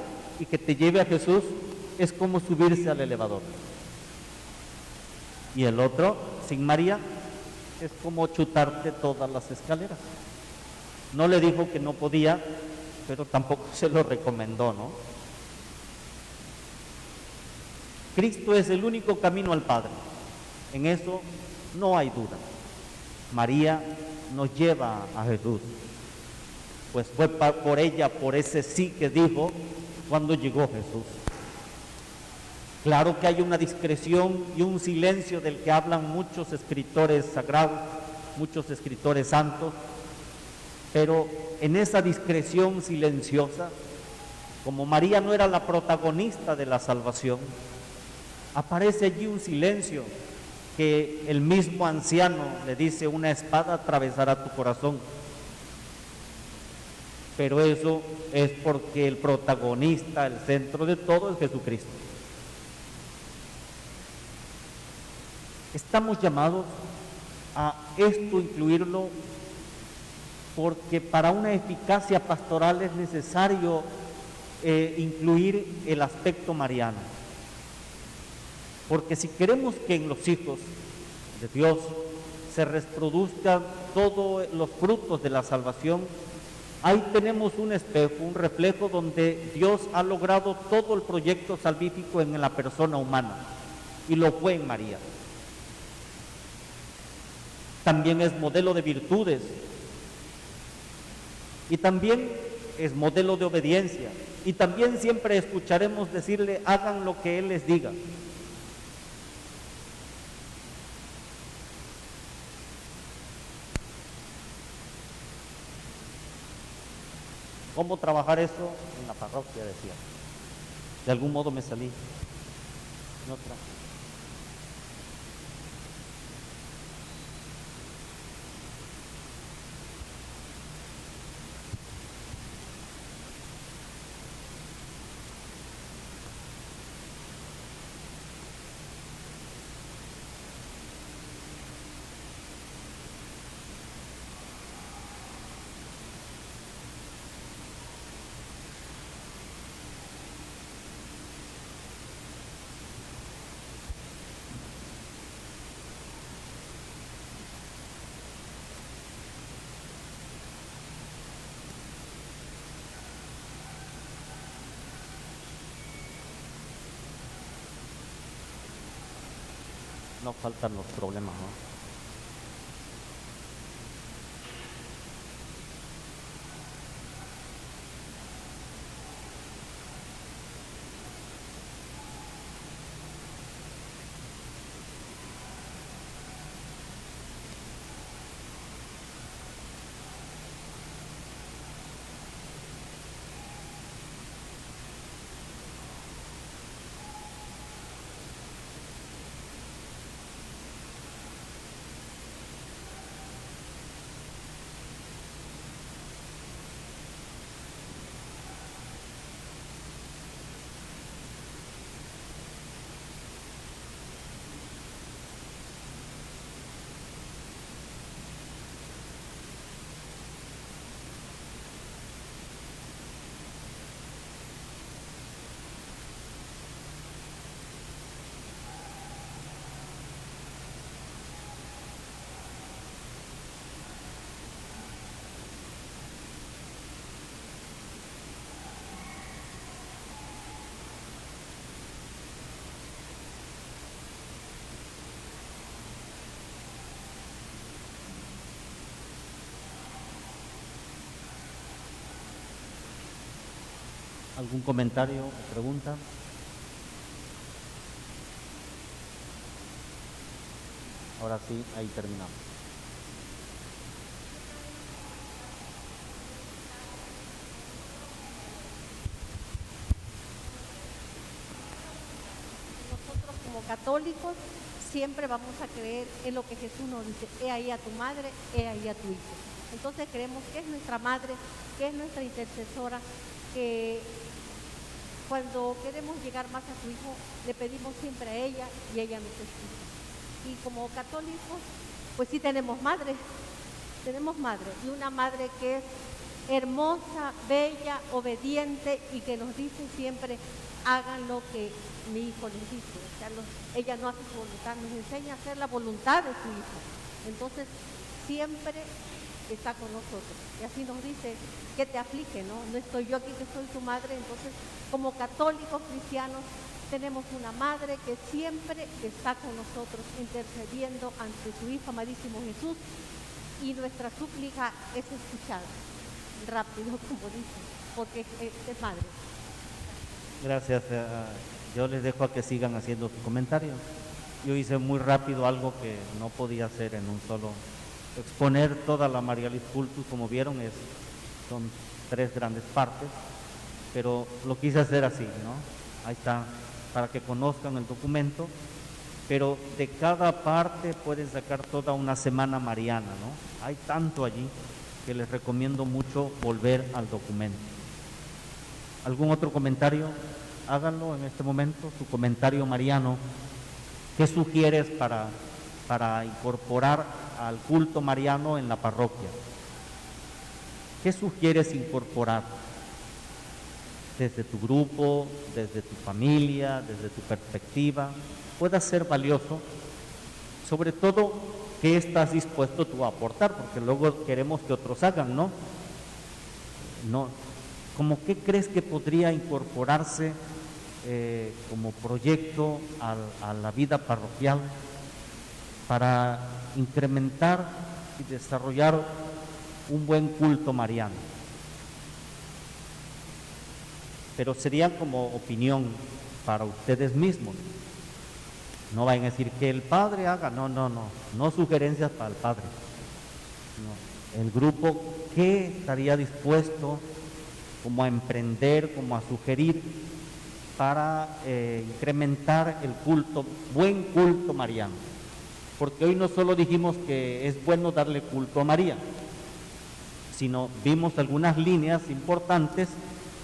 y que te lleve a Jesús es como subirse al elevador. Y el otro, sin María, es como chutarte todas las escaleras. No le dijo que no podía, pero tampoco se lo recomendó, ¿no? Cristo es el único camino al Padre. En eso no hay duda. María nos lleva a Jesús. Pues fue por ella, por ese sí que dijo cuando llegó Jesús. Claro que hay una discreción y un silencio del que hablan muchos escritores sagrados, muchos escritores santos, pero en esa discreción silenciosa, como María no era la protagonista de la salvación, aparece allí un silencio que el mismo anciano le dice: una espada atravesará tu corazón. Pero eso es porque el protagonista, el centro de todo es Jesucristo. Estamos llamados a esto incluirlo porque para una eficacia pastoral es necesario incluir el aspecto mariano. Porque si queremos que en los hijos de Dios se reproduzcan todos los frutos de la salvación, Ahí tenemos un espejo, un reflejo donde Dios ha logrado todo el proyecto salvífico en la persona humana, y lo fue en María. También es modelo de virtudes, y también es modelo de obediencia, y también siempre escucharemos decirle: hagan lo que Él les diga. ¿Cómo trabajar eso? En la parroquia, decía. De algún modo me salí. No traje. No faltan los problemas, ¿no? ¿Algún comentario o pregunta? Ahora sí, ahí terminamos. Nosotros como católicos siempre vamos a creer en lo que Jesús nos dice: he ahí a tu madre, he ahí a tu hijo. Entonces creemos que es nuestra madre, que es nuestra intercesora, que cuando queremos llegar más a su hijo, le pedimos siempre a ella y ella nos escucha. Y como católicos, pues sí tenemos madre, y una madre que es hermosa, bella, obediente, y que nos dice siempre: hagan lo que mi hijo les dice. O sea, ella no hace su voluntad, nos enseña a hacer la voluntad de su hijo. Entonces, siempre está con nosotros. Y así nos dice: ¿qué te aflige? No estoy yo aquí, que soy tu madre. Entonces, como católicos cristianos, tenemos una madre que siempre está con nosotros, intercediendo ante su Hijo amadísimo Jesús, y nuestra súplica es escuchada rápido, como dice, porque es madre. Gracias. Yo les dejo a que sigan haciendo sus comentarios. Yo hice muy rápido algo que no podía hacer en un solo. Exponer toda la Marialis Cultus, como vieron, son 3 grandes partes, pero lo quise hacer así, ¿no? Ahí está, para que conozcan el documento, pero de cada parte pueden sacar toda una semana mariana, ¿no? Hay tanto allí que les recomiendo mucho volver al documento. ¿Algún otro comentario? Háganlo en este momento, su comentario mariano. ¿Qué sugieres para incorporar al culto mariano en la parroquia? ¿Qué sugieres incorporar? Desde tu grupo, desde tu familia, desde tu perspectiva, pueda ser valioso. Sobre todo, ¿qué estás dispuesto tú a aportar? Porque luego queremos que otros hagan, ¿no? no, ¿cómo qué crees que podría incorporarse como proyecto a la vida parroquial para incrementar y desarrollar un buen culto mariano? Pero sería como opinión para ustedes mismos. No vayan a decir que el padre haga, no sugerencias para el padre. No. El grupo, ¿qué estaría dispuesto como a emprender, como a sugerir para incrementar el culto, buen culto mariano? Porque hoy no solo dijimos que es bueno darle culto a María, sino vimos algunas líneas importantes,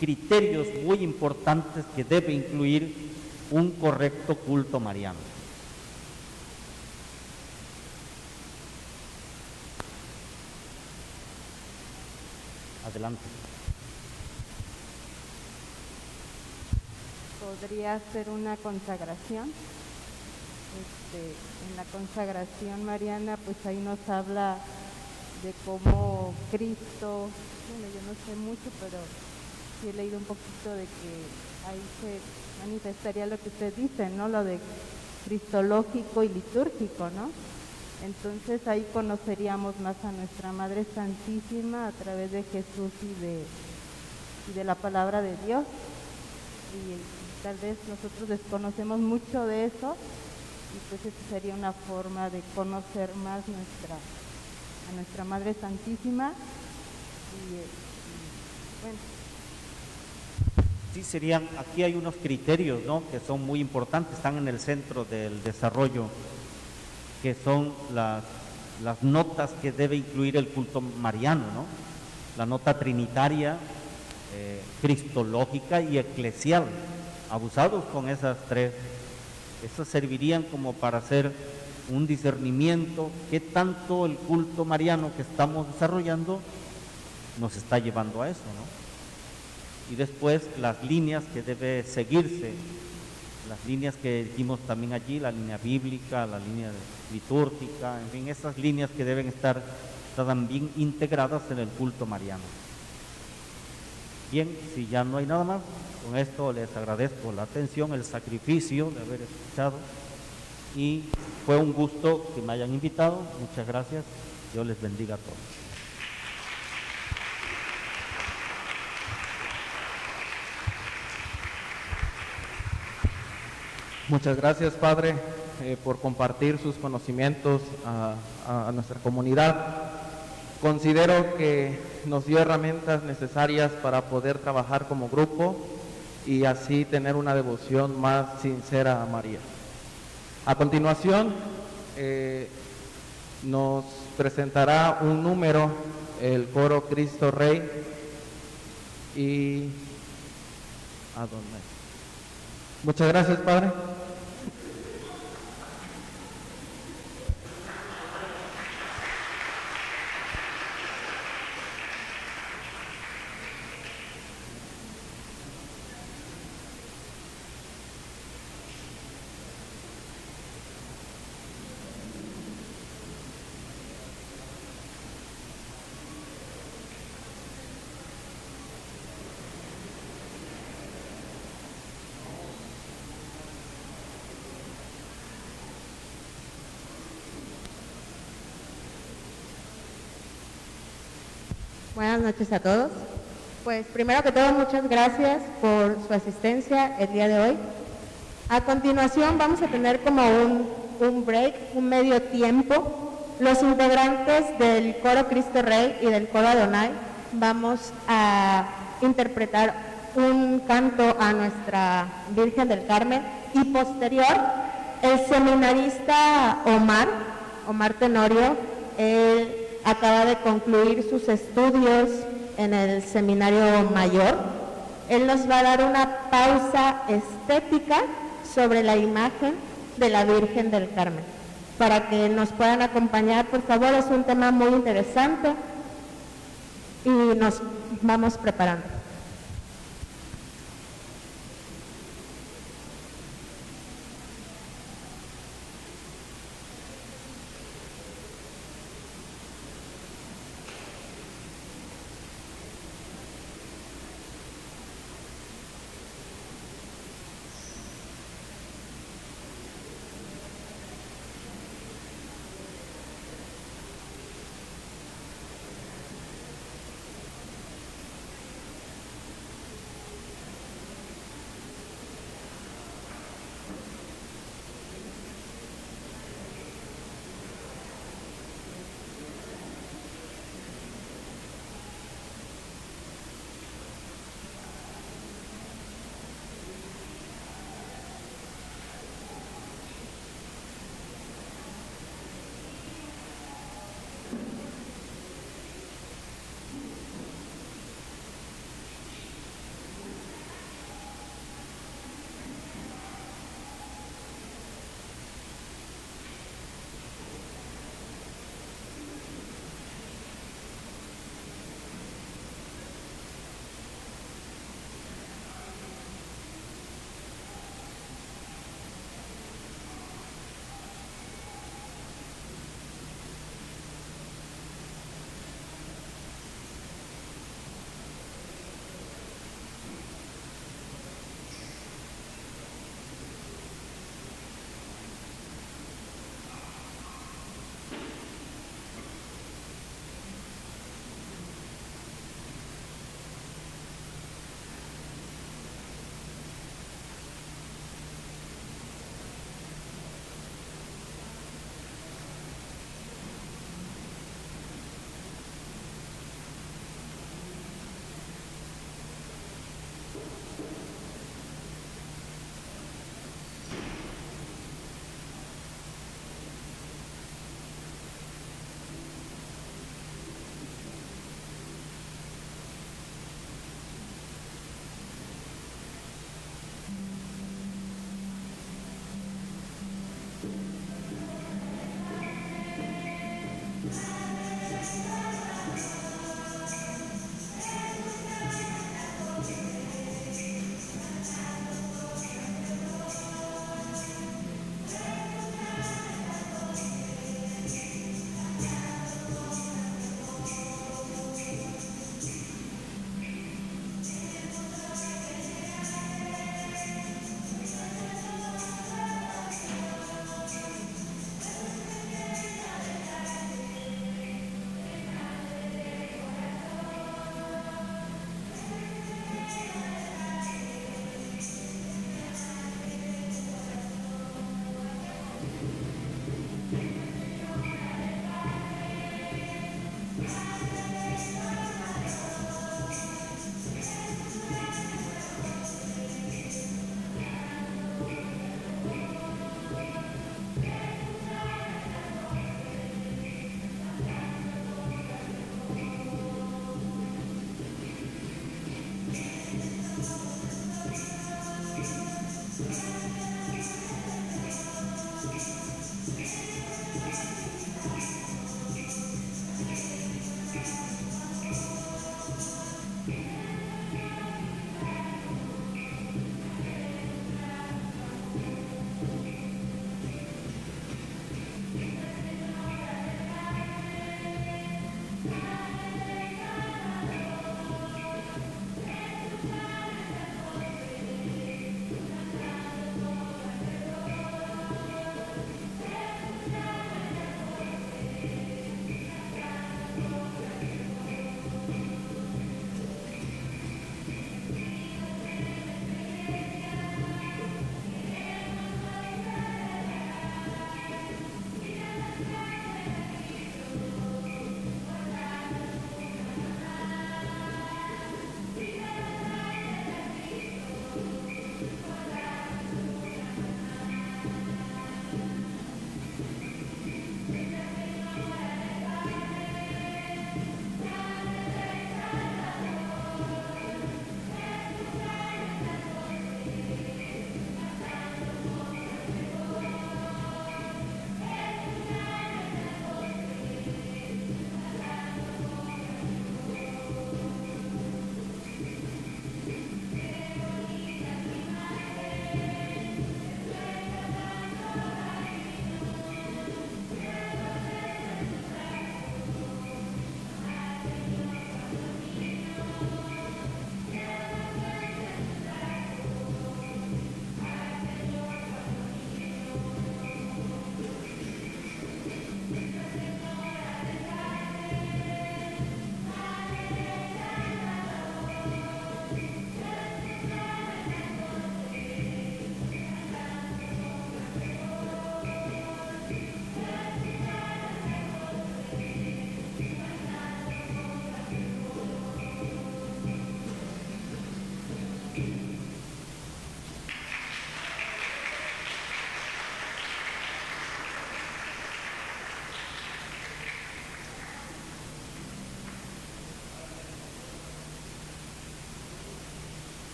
criterios muy importantes que debe incluir un correcto culto mariano. Adelante. Podría ser una consagración. En la consagración mariana, pues ahí nos habla de cómo Cristo, bueno, yo no sé mucho, pero sí he leído un poquito de que ahí se manifestaría lo que usted dice, ¿no? Lo de cristológico y litúrgico, ¿no? Entonces ahí conoceríamos más a nuestra Madre Santísima a través de Jesús y de la palabra de Dios. Y tal vez nosotros desconocemos mucho de eso, y pues esta sería una forma de conocer más a nuestra Madre Santísima. Y bueno. Sí, serían, aquí hay unos criterios, ¿no?, que son muy importantes, están en el centro del desarrollo, que son las notas que debe incluir el culto mariano, ¿no? La nota trinitaria, cristológica y eclesial. Abusados con esas tres, esas servirían como para hacer un discernimiento qué tanto el culto mariano que estamos desarrollando nos está llevando a eso, ¿no? Y después las líneas que debe seguirse, las líneas que dijimos también allí, la línea bíblica, la línea litúrgica, en fin, esas líneas que deben estar también integradas en el culto mariano. Bien, si ya no hay nada más, con esto les agradezco la atención, el sacrificio de haber escuchado, y fue un gusto que me hayan invitado. Muchas gracias. Dios les bendiga a todos. Muchas gracias, Padre, por compartir sus conocimientos a nuestra comunidad. Considero que nos dio herramientas necesarias para poder trabajar como grupo y así tener una devoción más sincera a María. A continuación, nos presentará un número el coro Cristo Rey y... ¿A dónde? Muchas gracias, Padre. Buenas noches a todos. Pues primero que todo, muchas gracias por su asistencia el día de hoy. A continuación vamos a tener como un break, un medio tiempo. Los integrantes del coro Cristo Rey y del coro Adonai vamos a interpretar un canto a nuestra Virgen del Carmen, y posterior el seminarista Omar Tenorio, él acaba de concluir sus estudios en el seminario mayor. Él nos va a dar una pausa estética sobre la imagen de la Virgen del Carmen, para que nos puedan acompañar, por favor. Es un tema muy interesante y nos vamos preparando.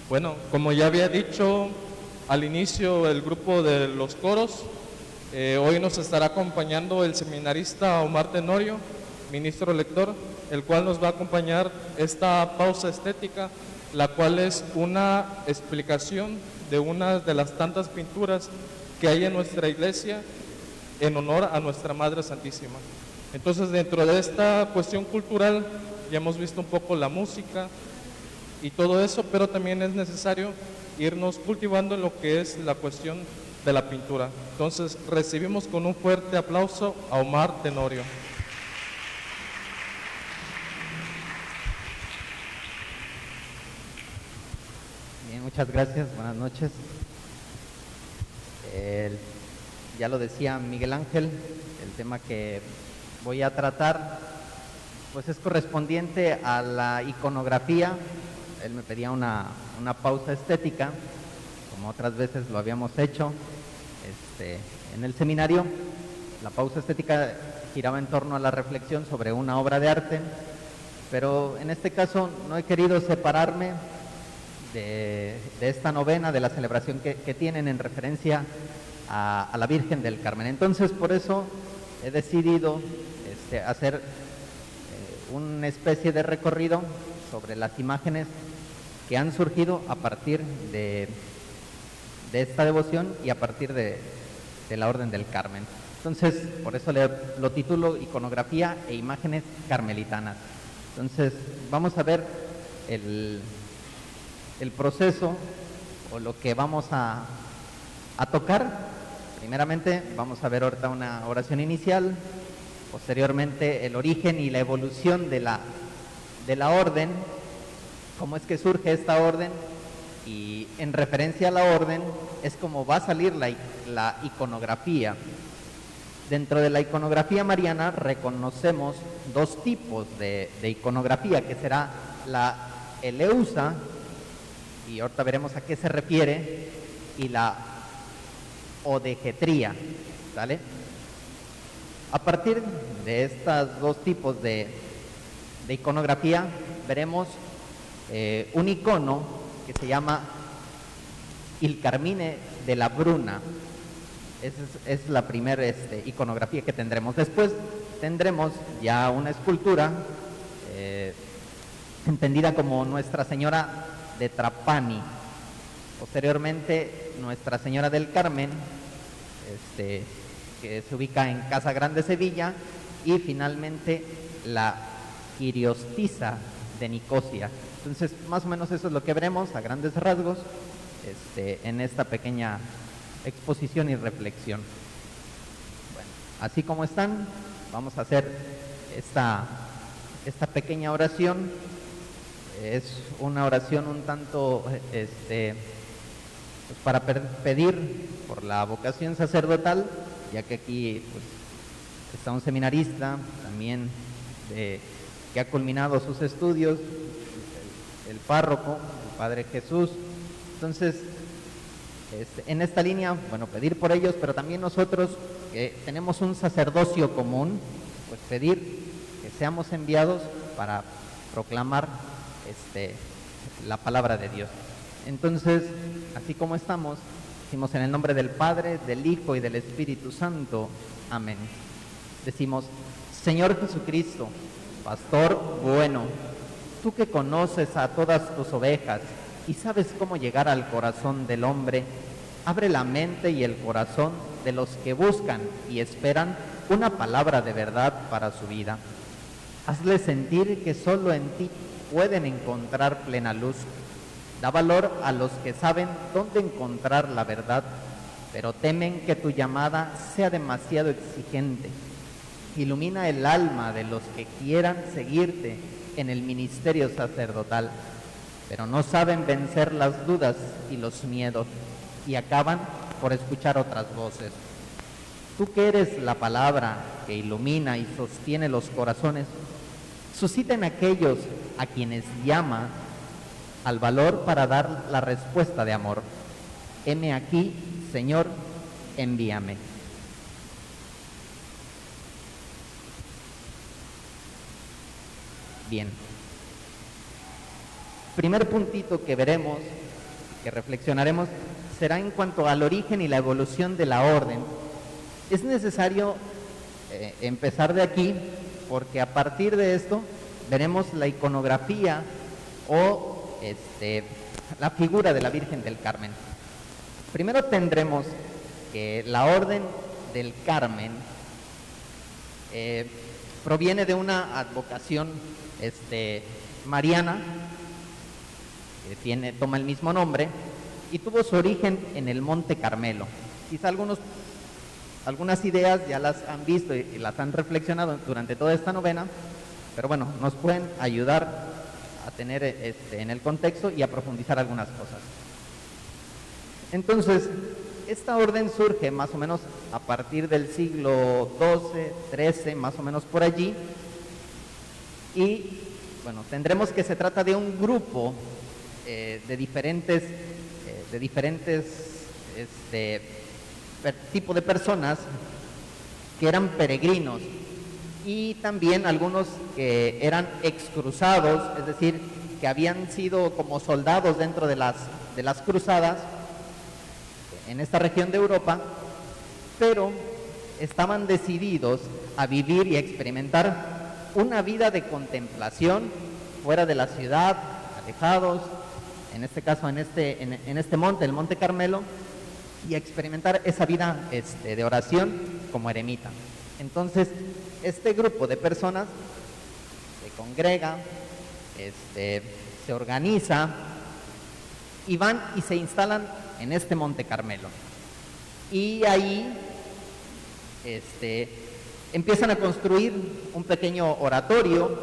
Bueno, como ya había dicho al inicio el grupo de los coros, hoy nos estará acompañando el seminarista Omar Tenorio, ministro lector, el cual nos va a acompañar esta pausa estética, la cual es una explicación de una de las tantas pinturas que hay en nuestra iglesia en honor a nuestra Madre Santísima. Entonces, dentro de esta cuestión cultural, ya hemos visto un poco la música y todo eso, pero también es necesario irnos cultivando en lo que es la cuestión de la pintura. Entonces, recibimos con un fuerte aplauso a Omar Tenorio. Bien, muchas gracias, buenas noches. Ya lo decía Miguel Ángel, el tema que voy a tratar pues es correspondiente a la iconografía. Él me pedía una pausa estética, como otras veces lo habíamos hecho en el seminario. La pausa estética giraba en torno a la reflexión sobre una obra de arte, pero en este caso no he querido separarme de esta novena, de la celebración que tienen en referencia a la Virgen del Carmen. Entonces, por eso he decidido hacer una especie de recorrido sobre las imágenes que han surgido a partir de esta devoción y a partir de la Orden del Carmen. Entonces, por eso lo titulo Iconografía e Imágenes Carmelitanas. Entonces, vamos a ver el proceso o lo que vamos a tocar. Primeramente vamos a ver ahorita una oración inicial, posteriormente el origen y la evolución de la orden, cómo es que surge esta orden, y en referencia a la orden es como va a salir la iconografía. Dentro de la iconografía mariana reconocemos dos tipos de iconografía, que será la eleusa, y ahorita veremos a qué se refiere, y la odegetría, ¿vale? A partir de estos dos tipos de iconografía veremos un icono que se llama Il Carmine de la Bruna. Es la primera iconografía que tendremos. Después tendremos ya una escultura entendida como Nuestra Señora de Trapani. Posteriormente, Nuestra Señora del Carmen, que se ubica en Casa Grande, Sevilla, y finalmente la Kiriostisa de Nicosia. Entonces, más o menos eso es lo que veremos a grandes rasgos en esta pequeña exposición y reflexión. Bueno, así como están, vamos a hacer esta pequeña oración. Es una oración un tanto pues para pedir por la vocación sacerdotal, ya que aquí pues, está un seminarista también que ha culminado sus estudios, el párroco, el Padre Jesús. Entonces, en esta línea, bueno, pedir por ellos, pero también nosotros que tenemos un sacerdocio común, pues pedir que seamos enviados para proclamar la palabra de Dios. Entonces, así como estamos, decimos en el nombre del Padre, del Hijo y del Espíritu Santo. Amén. Decimos: Señor Jesucristo, pastor bueno, tú que conoces a todas tus ovejas y sabes cómo llegar al corazón del hombre, abre la mente y el corazón de los que buscan y esperan una palabra de verdad para su vida. Hazles sentir que solo en ti pueden encontrar plena luz. Da valor a los que saben dónde encontrar la verdad, pero temen que tu llamada sea demasiado exigente. Ilumina el alma de los que quieran seguirte en el ministerio sacerdotal, pero no saben vencer las dudas y los miedos y acaban por escuchar otras voces. Tú que eres la palabra que ilumina y sostiene los corazones, suscita en aquellos a quienes llama al valor para dar la respuesta de amor. Heme aquí, Señor, envíame. Bien. Primer puntito que veremos que reflexionaremos será en cuanto al origen y la evolución de la orden. Es necesario empezar de aquí, porque a partir de esto veremos la iconografía o la figura de la Virgen del Carmen. Primero tendremos que la Orden del Carmen proviene de una advocación mariana, que toma el mismo nombre, y tuvo su origen en el Monte Carmelo. Quizá algunas ideas ya las han visto y las han reflexionado durante toda esta novena, pero bueno, nos pueden ayudar a tener en el contexto y a profundizar algunas cosas. Entonces, esta orden surge más o menos a partir del siglo XII, XIII, más o menos por allí, y bueno, tendremos que se trata de un grupo de diferentes tipo de personas que eran peregrinos, y también algunos que eran excruzados, es decir, que habían sido como soldados dentro de las cruzadas en esta región de Europa, pero estaban decididos a vivir y a experimentar una vida de contemplación fuera de la ciudad, alejados, en este caso en este monte, el Monte Carmelo, y a experimentar esa vida de oración como eremita. Entonces, este grupo de personas se congrega, se organiza y van y se instalan en este Monte Carmelo. Y ahí empiezan a construir un pequeño oratorio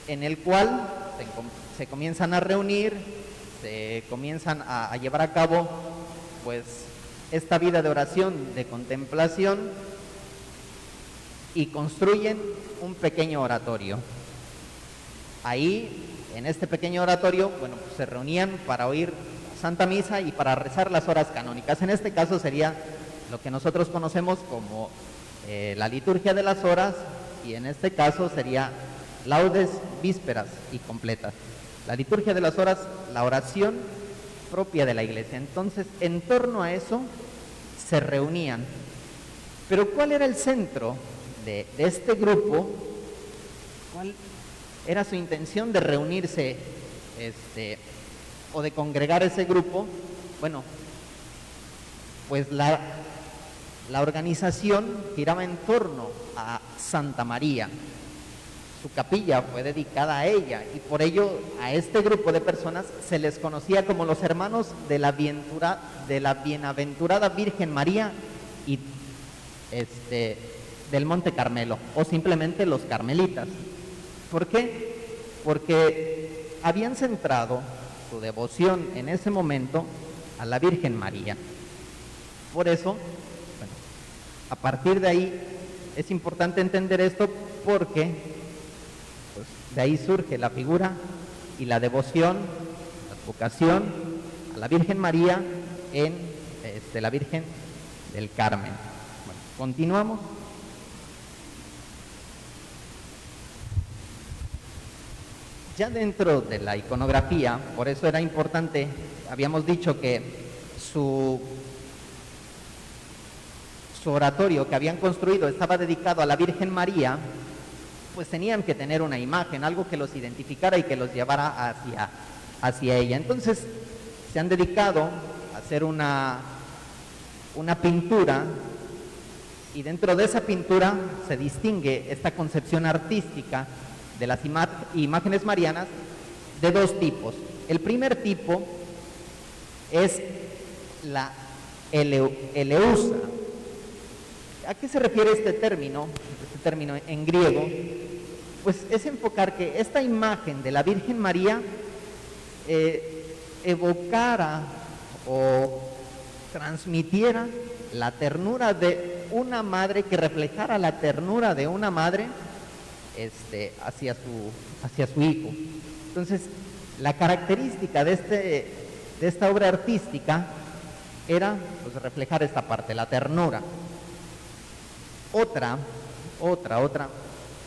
en el cual se comienzan a reunir, se comienzan a llevar a cabo pues esta vida de oración, de contemplación, y construyen un pequeño oratorio. Ahí, en este pequeño oratorio, bueno, pues se reunían para oír Santa Misa y para rezar las horas canónicas. En este caso sería lo que nosotros conocemos como la liturgia de las horas, y en este caso sería laudes, vísperas y completas. La liturgia de las horas, la oración propia de la iglesia. Entonces, en torno a eso se reunían. Pero ¿cuál era el centro de este grupo? ¿Cuál era su intención de reunirse o de congregar ese grupo? Bueno, pues la organización giraba en torno a Santa María. Su capilla fue dedicada a ella, y por ello a este grupo de personas se les conocía como los hermanos de la bienaventurada Virgen María y del Monte Carmelo, o simplemente los carmelitas. ¿Por qué? Porque habían centrado su devoción en ese momento a la Virgen María. Por eso, bueno, a partir de ahí es importante entender esto, porque pues, de ahí surge la figura y la devoción, la vocación a la Virgen María en la Virgen del Carmen. Bueno, continuamos. Ya dentro de la iconografía, por eso era importante, habíamos dicho que su oratorio que habían construido estaba dedicado a la Virgen María, pues tenían que tener una imagen, algo que los identificara y que los llevara hacia ella. Entonces se han dedicado a hacer una pintura, y dentro de esa pintura se distingue esta concepción artística de las imágenes marianas de dos tipos. El primer tipo es la eleusa. ¿A qué se refiere este término en griego? Pues es enfocar que esta imagen de la Virgen María evocara o transmitiera la ternura de una madre, que reflejara la ternura de una madre hacia su hijo. Entonces, la característica de esta obra artística era pues reflejar esta parte, la ternura.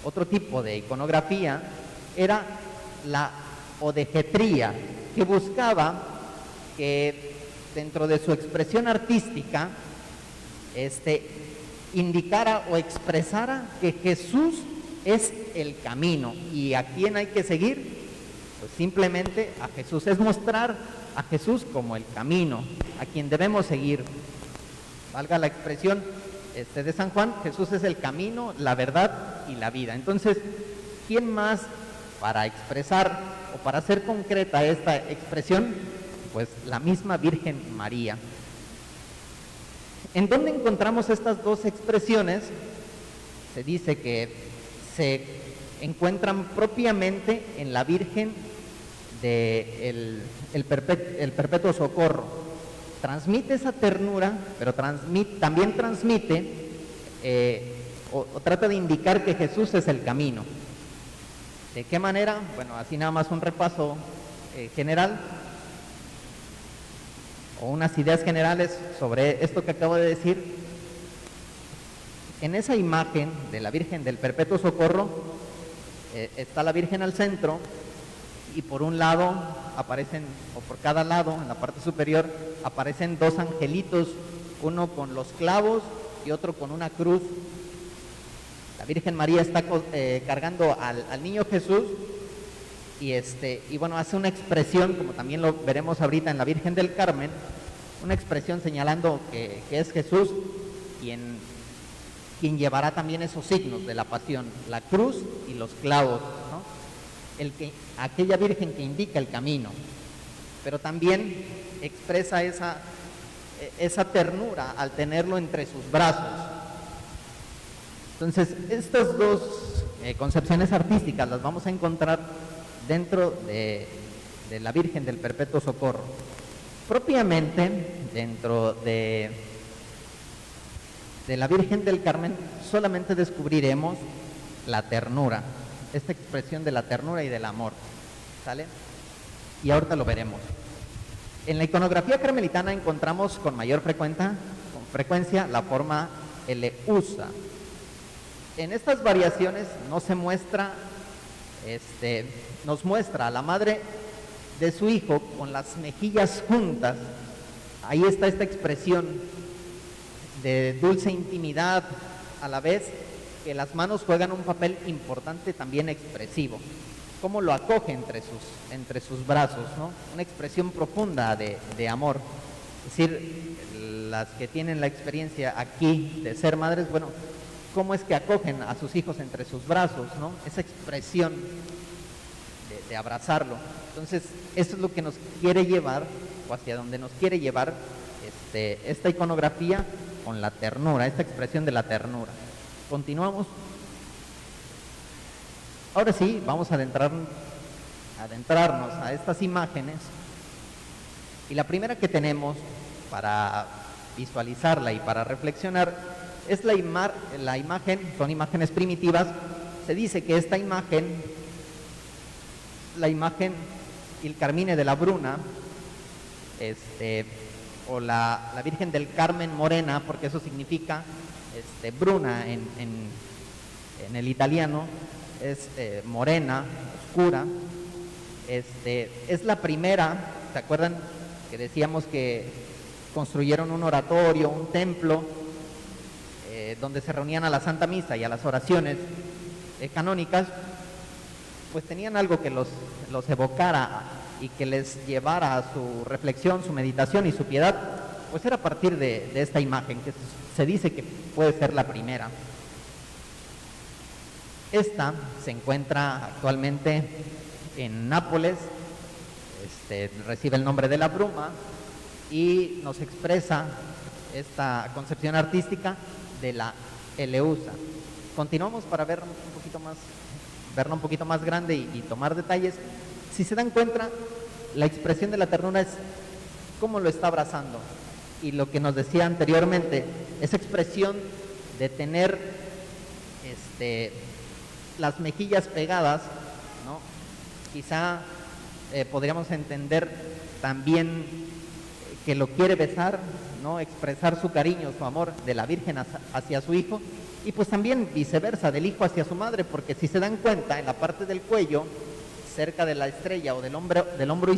Otro tipo de iconografía era la odegetría, que buscaba que dentro de su expresión artística indicara o expresara que Jesús es el camino. ¿Y a quién hay que seguir? Pues simplemente a Jesús. Es mostrar a Jesús como el camino, a quien debemos seguir. Valga la expresión de San Juan, Jesús es el camino, la verdad y la vida. Entonces, ¿quién más para expresar o para hacer concreta esta expresión? Pues la misma Virgen María. ¿En dónde encontramos estas dos expresiones? Se dice que se encuentran propiamente en la Virgen del Perpetuo Socorro. Transmite esa ternura, pero también transmite o trata de indicar que Jesús es el camino. ¿De qué manera? Bueno, así nada más un repaso general o unas ideas generales sobre esto que acabo de decir. En esa imagen de la Virgen del Perpetuo Socorro está la Virgen al centro y por un lado aparecen, o por cada lado, en la parte superior, aparecen dos angelitos, uno con los clavos y otro con una cruz. La Virgen María está cargando al niño Jesús y bueno, hace una expresión, como también lo veremos ahorita en la Virgen del Carmen, una expresión señalando que es Jesús quien llevará también esos signos de la pasión, la cruz y los clavos, ¿no? Aquella Virgen que indica el camino, pero también expresa esa ternura al tenerlo entre sus brazos. Entonces, estas dos concepciones artísticas las vamos a encontrar dentro de la Virgen del Perpetuo Socorro. Propiamente, dentro de la Virgen del Carmen, solamente descubriremos la ternura, esta expresión de la ternura y del amor, ¿sale? Y ahorita lo veremos. En la iconografía carmelitana encontramos con mayor frecuencia la forma Eleusa. En estas variaciones nos muestra a la madre de su hijo con las mejillas juntas. Ahí está esta expresión de dulce intimidad, a la vez que las manos juegan un papel importante también expresivo. Cómo lo acoge entre sus brazos, ¿no? Una expresión profunda de amor. Es decir, las que tienen la experiencia aquí de ser madres, bueno, cómo es que acogen a sus hijos entre sus brazos, ¿no? Esa expresión de abrazarlo. Entonces, eso es lo que nos quiere llevar, o hacia donde nos quiere llevar esta iconografía con la ternura, esta expresión de la ternura. Continuamos. Ahora sí, vamos a adentrarnos a estas imágenes. Y la primera que tenemos para visualizarla y para reflexionar es la imagen, son imágenes primitivas. Se dice que esta imagen, la imagen Il Carmine de la Bruna, o la Virgen del Carmen Morena, porque eso significa bruna en el italiano, es morena, oscura. Es la primera. ¿Se acuerdan que decíamos que construyeron un oratorio, un templo, donde se reunían a la Santa Misa y a las oraciones canónicas? Pues tenían algo que los evocara y que les llevara a su reflexión, su meditación y su piedad. Pues era a partir de esta imagen, que se dice que puede ser la primera. Esta se encuentra actualmente en Nápoles, recibe el nombre de la Bruma y nos expresa esta concepción artística de la Eleusa. Continuamos para verla un poquito más grande y tomar detalles. Si se dan cuenta, la expresión de la ternura es cómo lo está abrazando. Y lo que nos decía anteriormente, esa expresión de tener las mejillas pegadas, ¿no? Quizá podríamos entender también que lo quiere besar, ¿no? Expresar su cariño, su amor de la Virgen hacia su hijo, y pues también viceversa, del hijo hacia su madre, porque si se dan cuenta, en la parte del cuello, cerca de la estrella o del hombro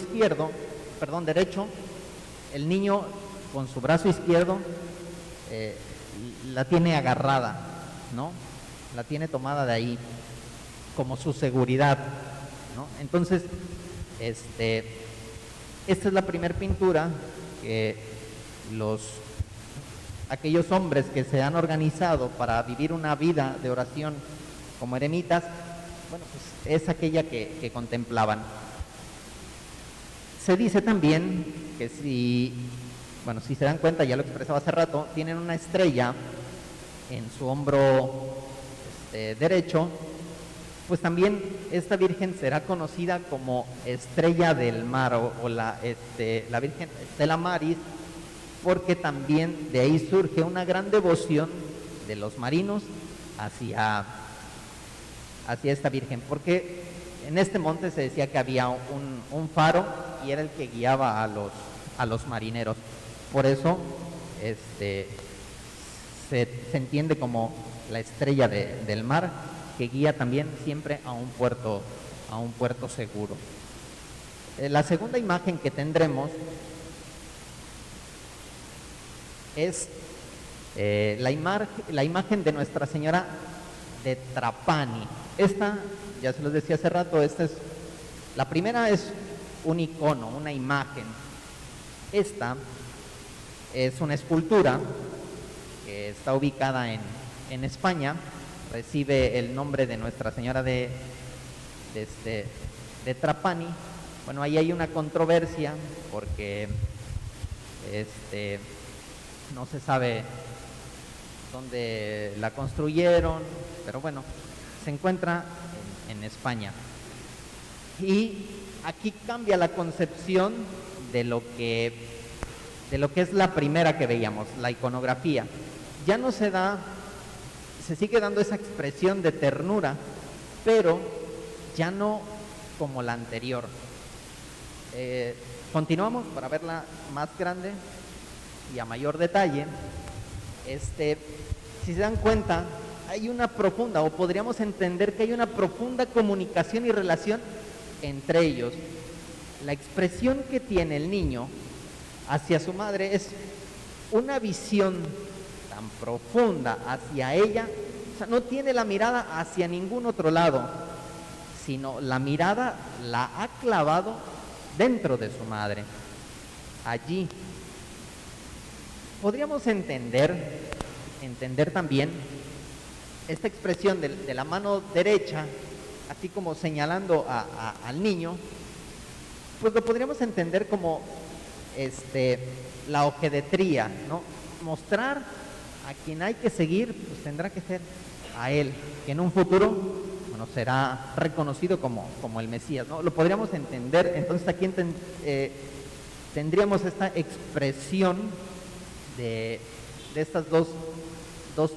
derecho, el niño con su brazo izquierdo la tiene agarrada, ¿no? La tiene tomada de ahí como su seguridad, ¿no? Entonces, esta es la primera pintura que aquellos hombres que se han organizado para vivir una vida de oración como eremitas, bueno, pues es aquella que contemplaban. Se dice también que si se dan cuenta, ya lo expresaba hace rato, tienen una estrella en su hombro derecho, pues también esta Virgen será conocida como Estrella del Mar o la Virgen Stella Maris, porque también de ahí surge una gran devoción de los marinos hacia esta Virgen, porque en este monte se decía que había un faro y era el que guiaba a los marineros. Por eso se entiende como la estrella del mar, que guía también siempre a un puerto seguro. La segunda imagen que tendremos es la imagen de Nuestra Señora de Trapani. Esta, ya se los decía hace rato, la primera es un icono, una imagen. Esta es una escultura que está ubicada en España, recibe el nombre de Nuestra Señora de Trapani. Bueno, ahí hay una controversia porque no se sabe dónde la construyeron, pero bueno, se encuentra en España. Y aquí cambia la concepción de lo que es la primera que veíamos, la iconografía. Ya no se sigue dando esa expresión de ternura, pero ya no como la anterior. Continuamos para verla más grande y a mayor detalle. Si se dan cuenta, hay una profunda, o podríamos entender que hay una profunda comunicación y relación entre ellos. La expresión que tiene el niño hacia su madre es una visión tan profunda hacia ella, o sea, no tiene la mirada hacia ningún otro lado, sino la mirada la ha clavado dentro de su madre, allí. Podríamos entender también esta expresión de la mano derecha, así como señalando al niño, pues lo podríamos entender como la ojedetría, ¿no? Mostrar a quien hay que seguir, pues tendrá que ser a él, que en un futuro, bueno, será reconocido como el Mesías, ¿no? Lo podríamos entender. Entonces aquí tendríamos esta expresión de estas dos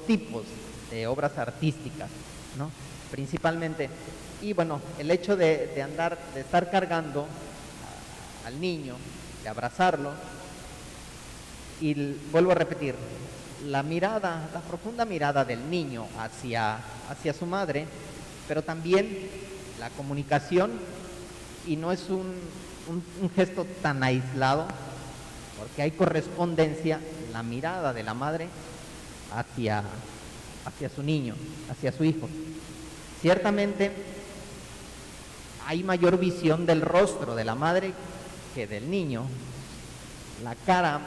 tipos de obras artísticas, ¿no? Principalmente. Y bueno, el hecho de estar cargando al niño, de abrazarlo, y vuelvo a repetir, la profunda mirada del niño hacia su madre, pero también la comunicación, y no es un gesto tan aislado, porque hay correspondencia, la mirada de la madre hacia su niño, hacia su hijo. Ciertamente hay mayor visión del rostro de la madre que del niño. La cara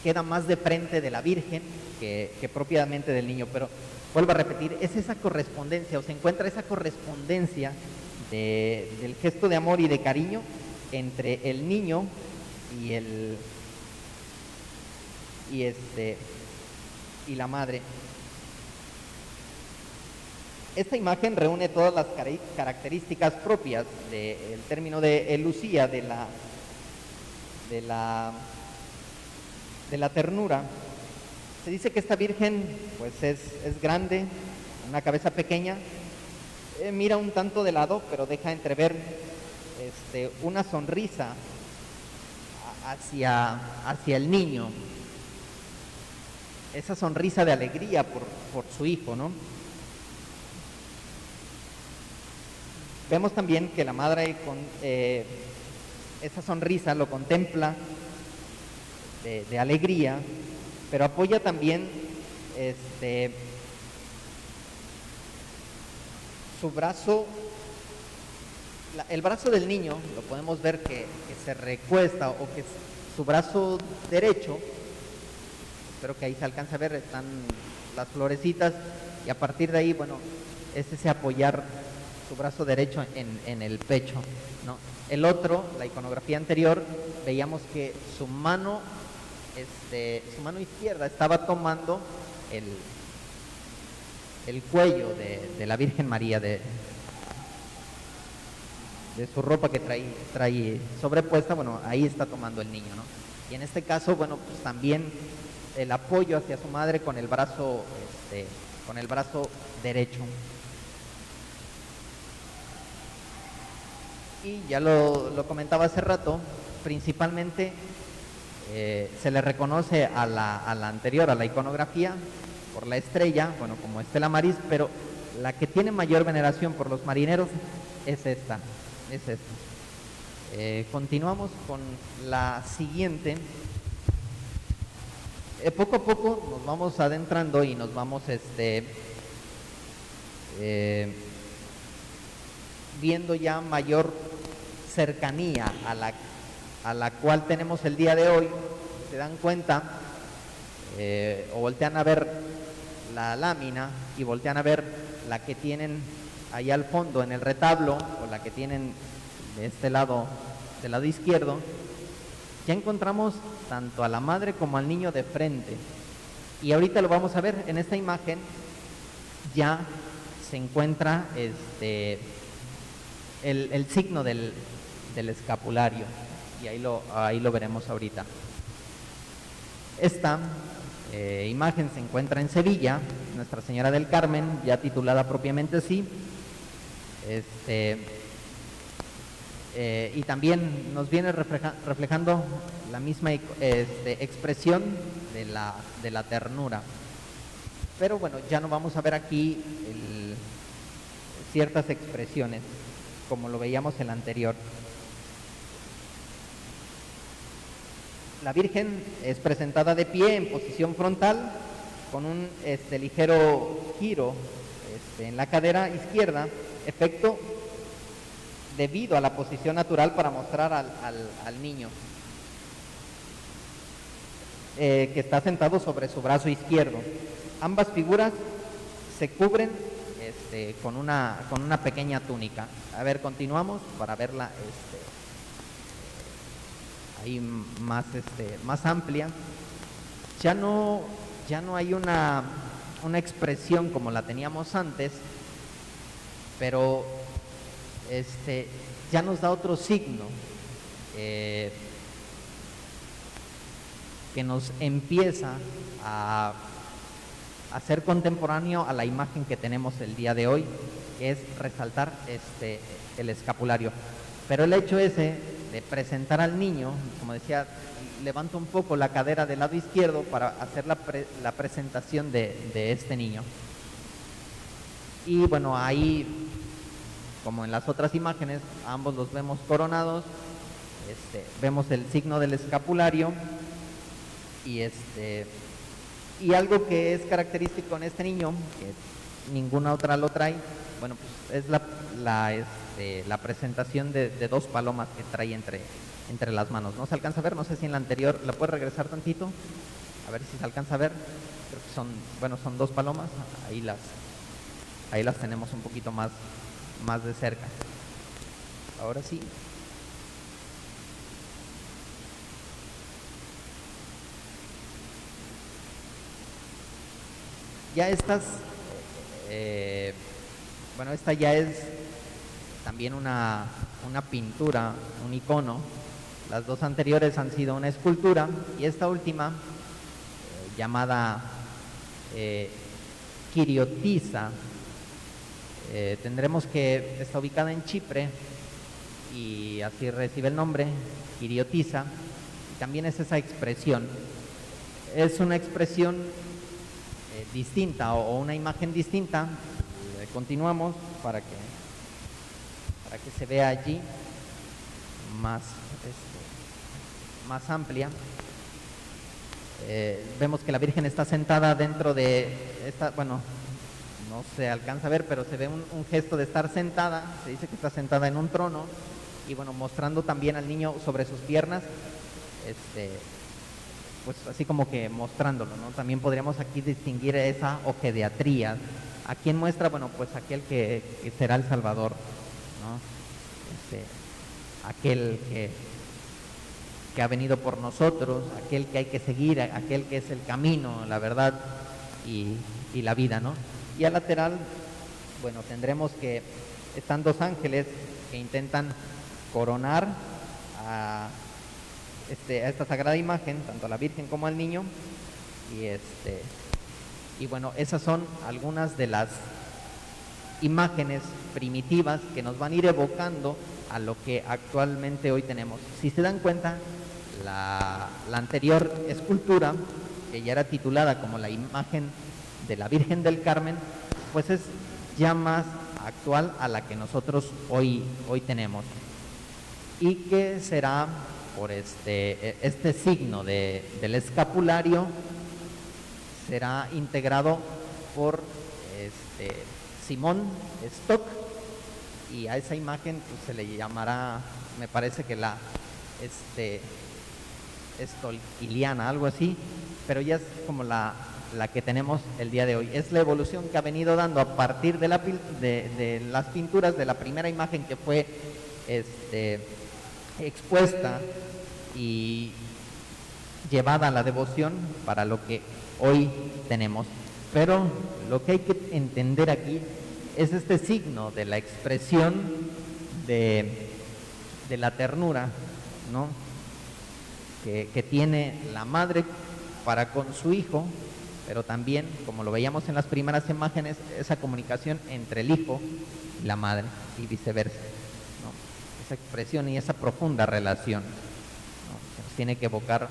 queda más de frente de la Virgen que propiamente del niño, pero vuelvo a repetir, es esa correspondencia, o se encuentra esa correspondencia del gesto de amor y de cariño entre el niño y la madre. Esta imagen reúne todas las características propias del término de elusía, de la ternura. Se dice que esta Virgen pues es grande, una cabeza pequeña, mira un tanto de lado, pero deja entrever una sonrisa hacia el niño, esa sonrisa de alegría por su hijo, ¿no? Vemos también que la madre esa sonrisa lo contempla de alegría, pero apoya también su brazo, el brazo del niño, lo podemos ver que se recuesta, o que su brazo derecho, espero que ahí se alcance a ver, están las florecitas, y a partir de ahí, bueno, es ese apoyar su brazo derecho en el pecho, ¿no? El otro, la iconografía anterior, veíamos que su mano izquierda estaba tomando el cuello de la Virgen María, de su ropa que trae sobrepuesta. Bueno, ahí está tomando el niño, ¿no? Y en este caso, bueno, pues también el apoyo hacia su madre con el brazo derecho. Y ya lo comentaba hace rato, principalmente se le reconoce a la anterior, a la iconografía, por la estrella, bueno, como Estela Maris, pero la que tiene mayor veneración por los marineros es esta. Continuamos con la siguiente. Poco a poco nos vamos adentrando y nos vamos viendo ya mayor cercanía a la cual tenemos el día de hoy. Se dan cuenta o voltean a ver la lámina y voltean a ver la que tienen ahí al fondo en el retablo, o la que tienen de este lado, del lado izquierdo. Ya encontramos tanto a la madre como al niño de frente, y ahorita lo vamos a ver en esta imagen. Ya se encuentra el signo del escapulario, y ahí lo veremos ahorita. Esta imagen se encuentra en Sevilla, Nuestra Señora del Carmen, ya titulada propiamente así. Y también nos viene reflejando la misma expresión de la ternura. Pero bueno, ya no vamos a ver aquí ciertas expresiones como lo veíamos en la anterior. La Virgen es presentada de pie en posición frontal, con un ligero giro en la cadera izquierda, efecto debido a la posición natural para mostrar al niño que está sentado sobre su brazo izquierdo. Ambas figuras se cubren con una pequeña túnica. A ver, continuamos para verla ahí más amplia. Ya no hay una expresión como la teníamos antes, pero ya nos da otro signo que nos empieza a ser contemporáneo a la imagen que tenemos el día de hoy, que es resaltar el escapulario. Pero el hecho ese de presentar al niño, como decía, levanta un poco la cadera del lado izquierdo para hacer la presentación de este niño. Y bueno, ahí, como en las otras imágenes, ambos los vemos coronados. Vemos el signo del escapulario, y algo que es característico en este niño, que ninguna otra lo trae, bueno, pues es la presentación de dos palomas que trae entre las manos. No se alcanza a ver, no sé si en la anterior la puedes regresar tantito, a ver si se alcanza a ver. Creo que son dos palomas, ahí las tenemos un poquito más de cerca. Ahora sí. Ya estas, esta ya es también una pintura, un icono. Las dos anteriores han sido una escultura, y esta última, llamada Quiriotisa, tendremos que está ubicada en Chipre, y así recibe el nombre, Quiriotisa. También es esa expresión. Es una expresión distinta, o una imagen distinta. Continuamos para que se vea allí más, más amplia. Vemos que la Virgen está sentada dentro de esta, bueno, no se alcanza a ver, pero se ve un gesto de estar sentada, se dice que está sentada en un trono, y bueno, mostrando también al niño sobre sus piernas, pues así como que mostrándolo, ¿no? También podríamos aquí distinguir esa ojedeatría. ¿A quién muestra? Bueno, pues aquel que será el Salvador, ¿no? Aquel que ha venido por nosotros, aquel que hay que seguir, aquel que es el camino, la verdad y la vida, ¿no? Y al lateral, bueno, tendremos que están dos ángeles que intentan coronar a esta sagrada imagen, tanto a la Virgen como al niño, y bueno, esas son algunas de las imágenes primitivas que nos van a ir evocando a lo que actualmente hoy tenemos. Si se dan cuenta, la anterior escultura, que ya era titulada como la imagen de la Virgen del Carmen, pues es ya más actual a la que nosotros hoy tenemos, y que será por este signo del escapulario, será integrado por Simón Stock, y a esa imagen pues, se le llamará, me parece que la Stolquiliana, algo así, pero ya es como la que tenemos el día de hoy. Es la evolución que ha venido dando a partir de las pinturas de la primera imagen que fue expuesta y llevada a la devoción para lo que hoy tenemos. Pero lo que hay que entender aquí es este signo de la expresión de la ternura, ¿no? que tiene la madre para con su hijo, pero también, como lo veíamos en las primeras imágenes, esa comunicación entre el hijo y la madre y viceversa, ¿no? Esa expresión y esa profunda relación, ¿no? Que nos tiene que evocar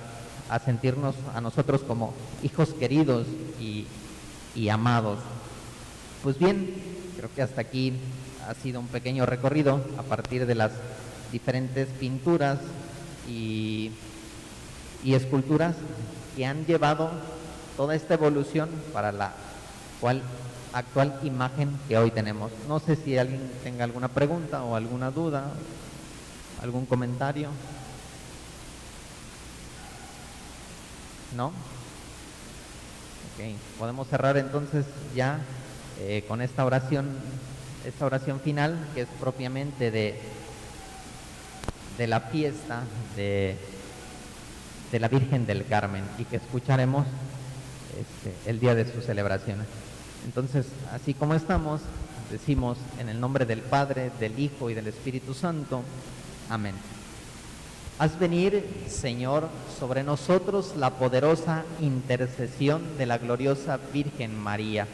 a sentirnos a nosotros como hijos queridos y amados. Pues bien, creo que hasta aquí ha sido un pequeño recorrido a partir de las diferentes pinturas y esculturas que han llevado toda esta evolución para la actual imagen que hoy tenemos. No sé si alguien tenga alguna pregunta o alguna duda, algún comentario. ¿No? Ok, podemos cerrar entonces ya con esta oración final, que es propiamente de la fiesta de la Virgen del Carmen, y que escucharemos el día de su celebración. Entonces, así como estamos, decimos en el nombre del Padre, del Hijo y del Espíritu Santo. Amén. Haz venir, Señor, sobre nosotros la poderosa intercesión de la gloriosa Virgen María,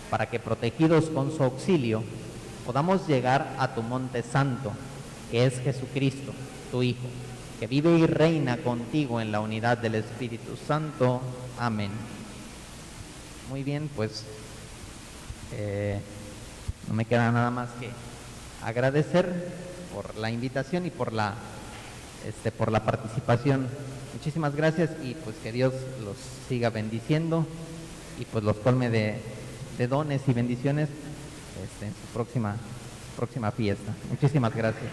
para que, protegidos con su auxilio, podamos llegar a tu monte santo, que es Jesucristo, tu Hijo, que vive y reina contigo en la unidad del Espíritu Santo. Amén. Muy bien, pues no me queda nada más que agradecer por la invitación y por la participación. Muchísimas gracias, y pues que Dios los siga bendiciendo y pues los colme de dones y bendiciones en su próxima fiesta. Muchísimas gracias.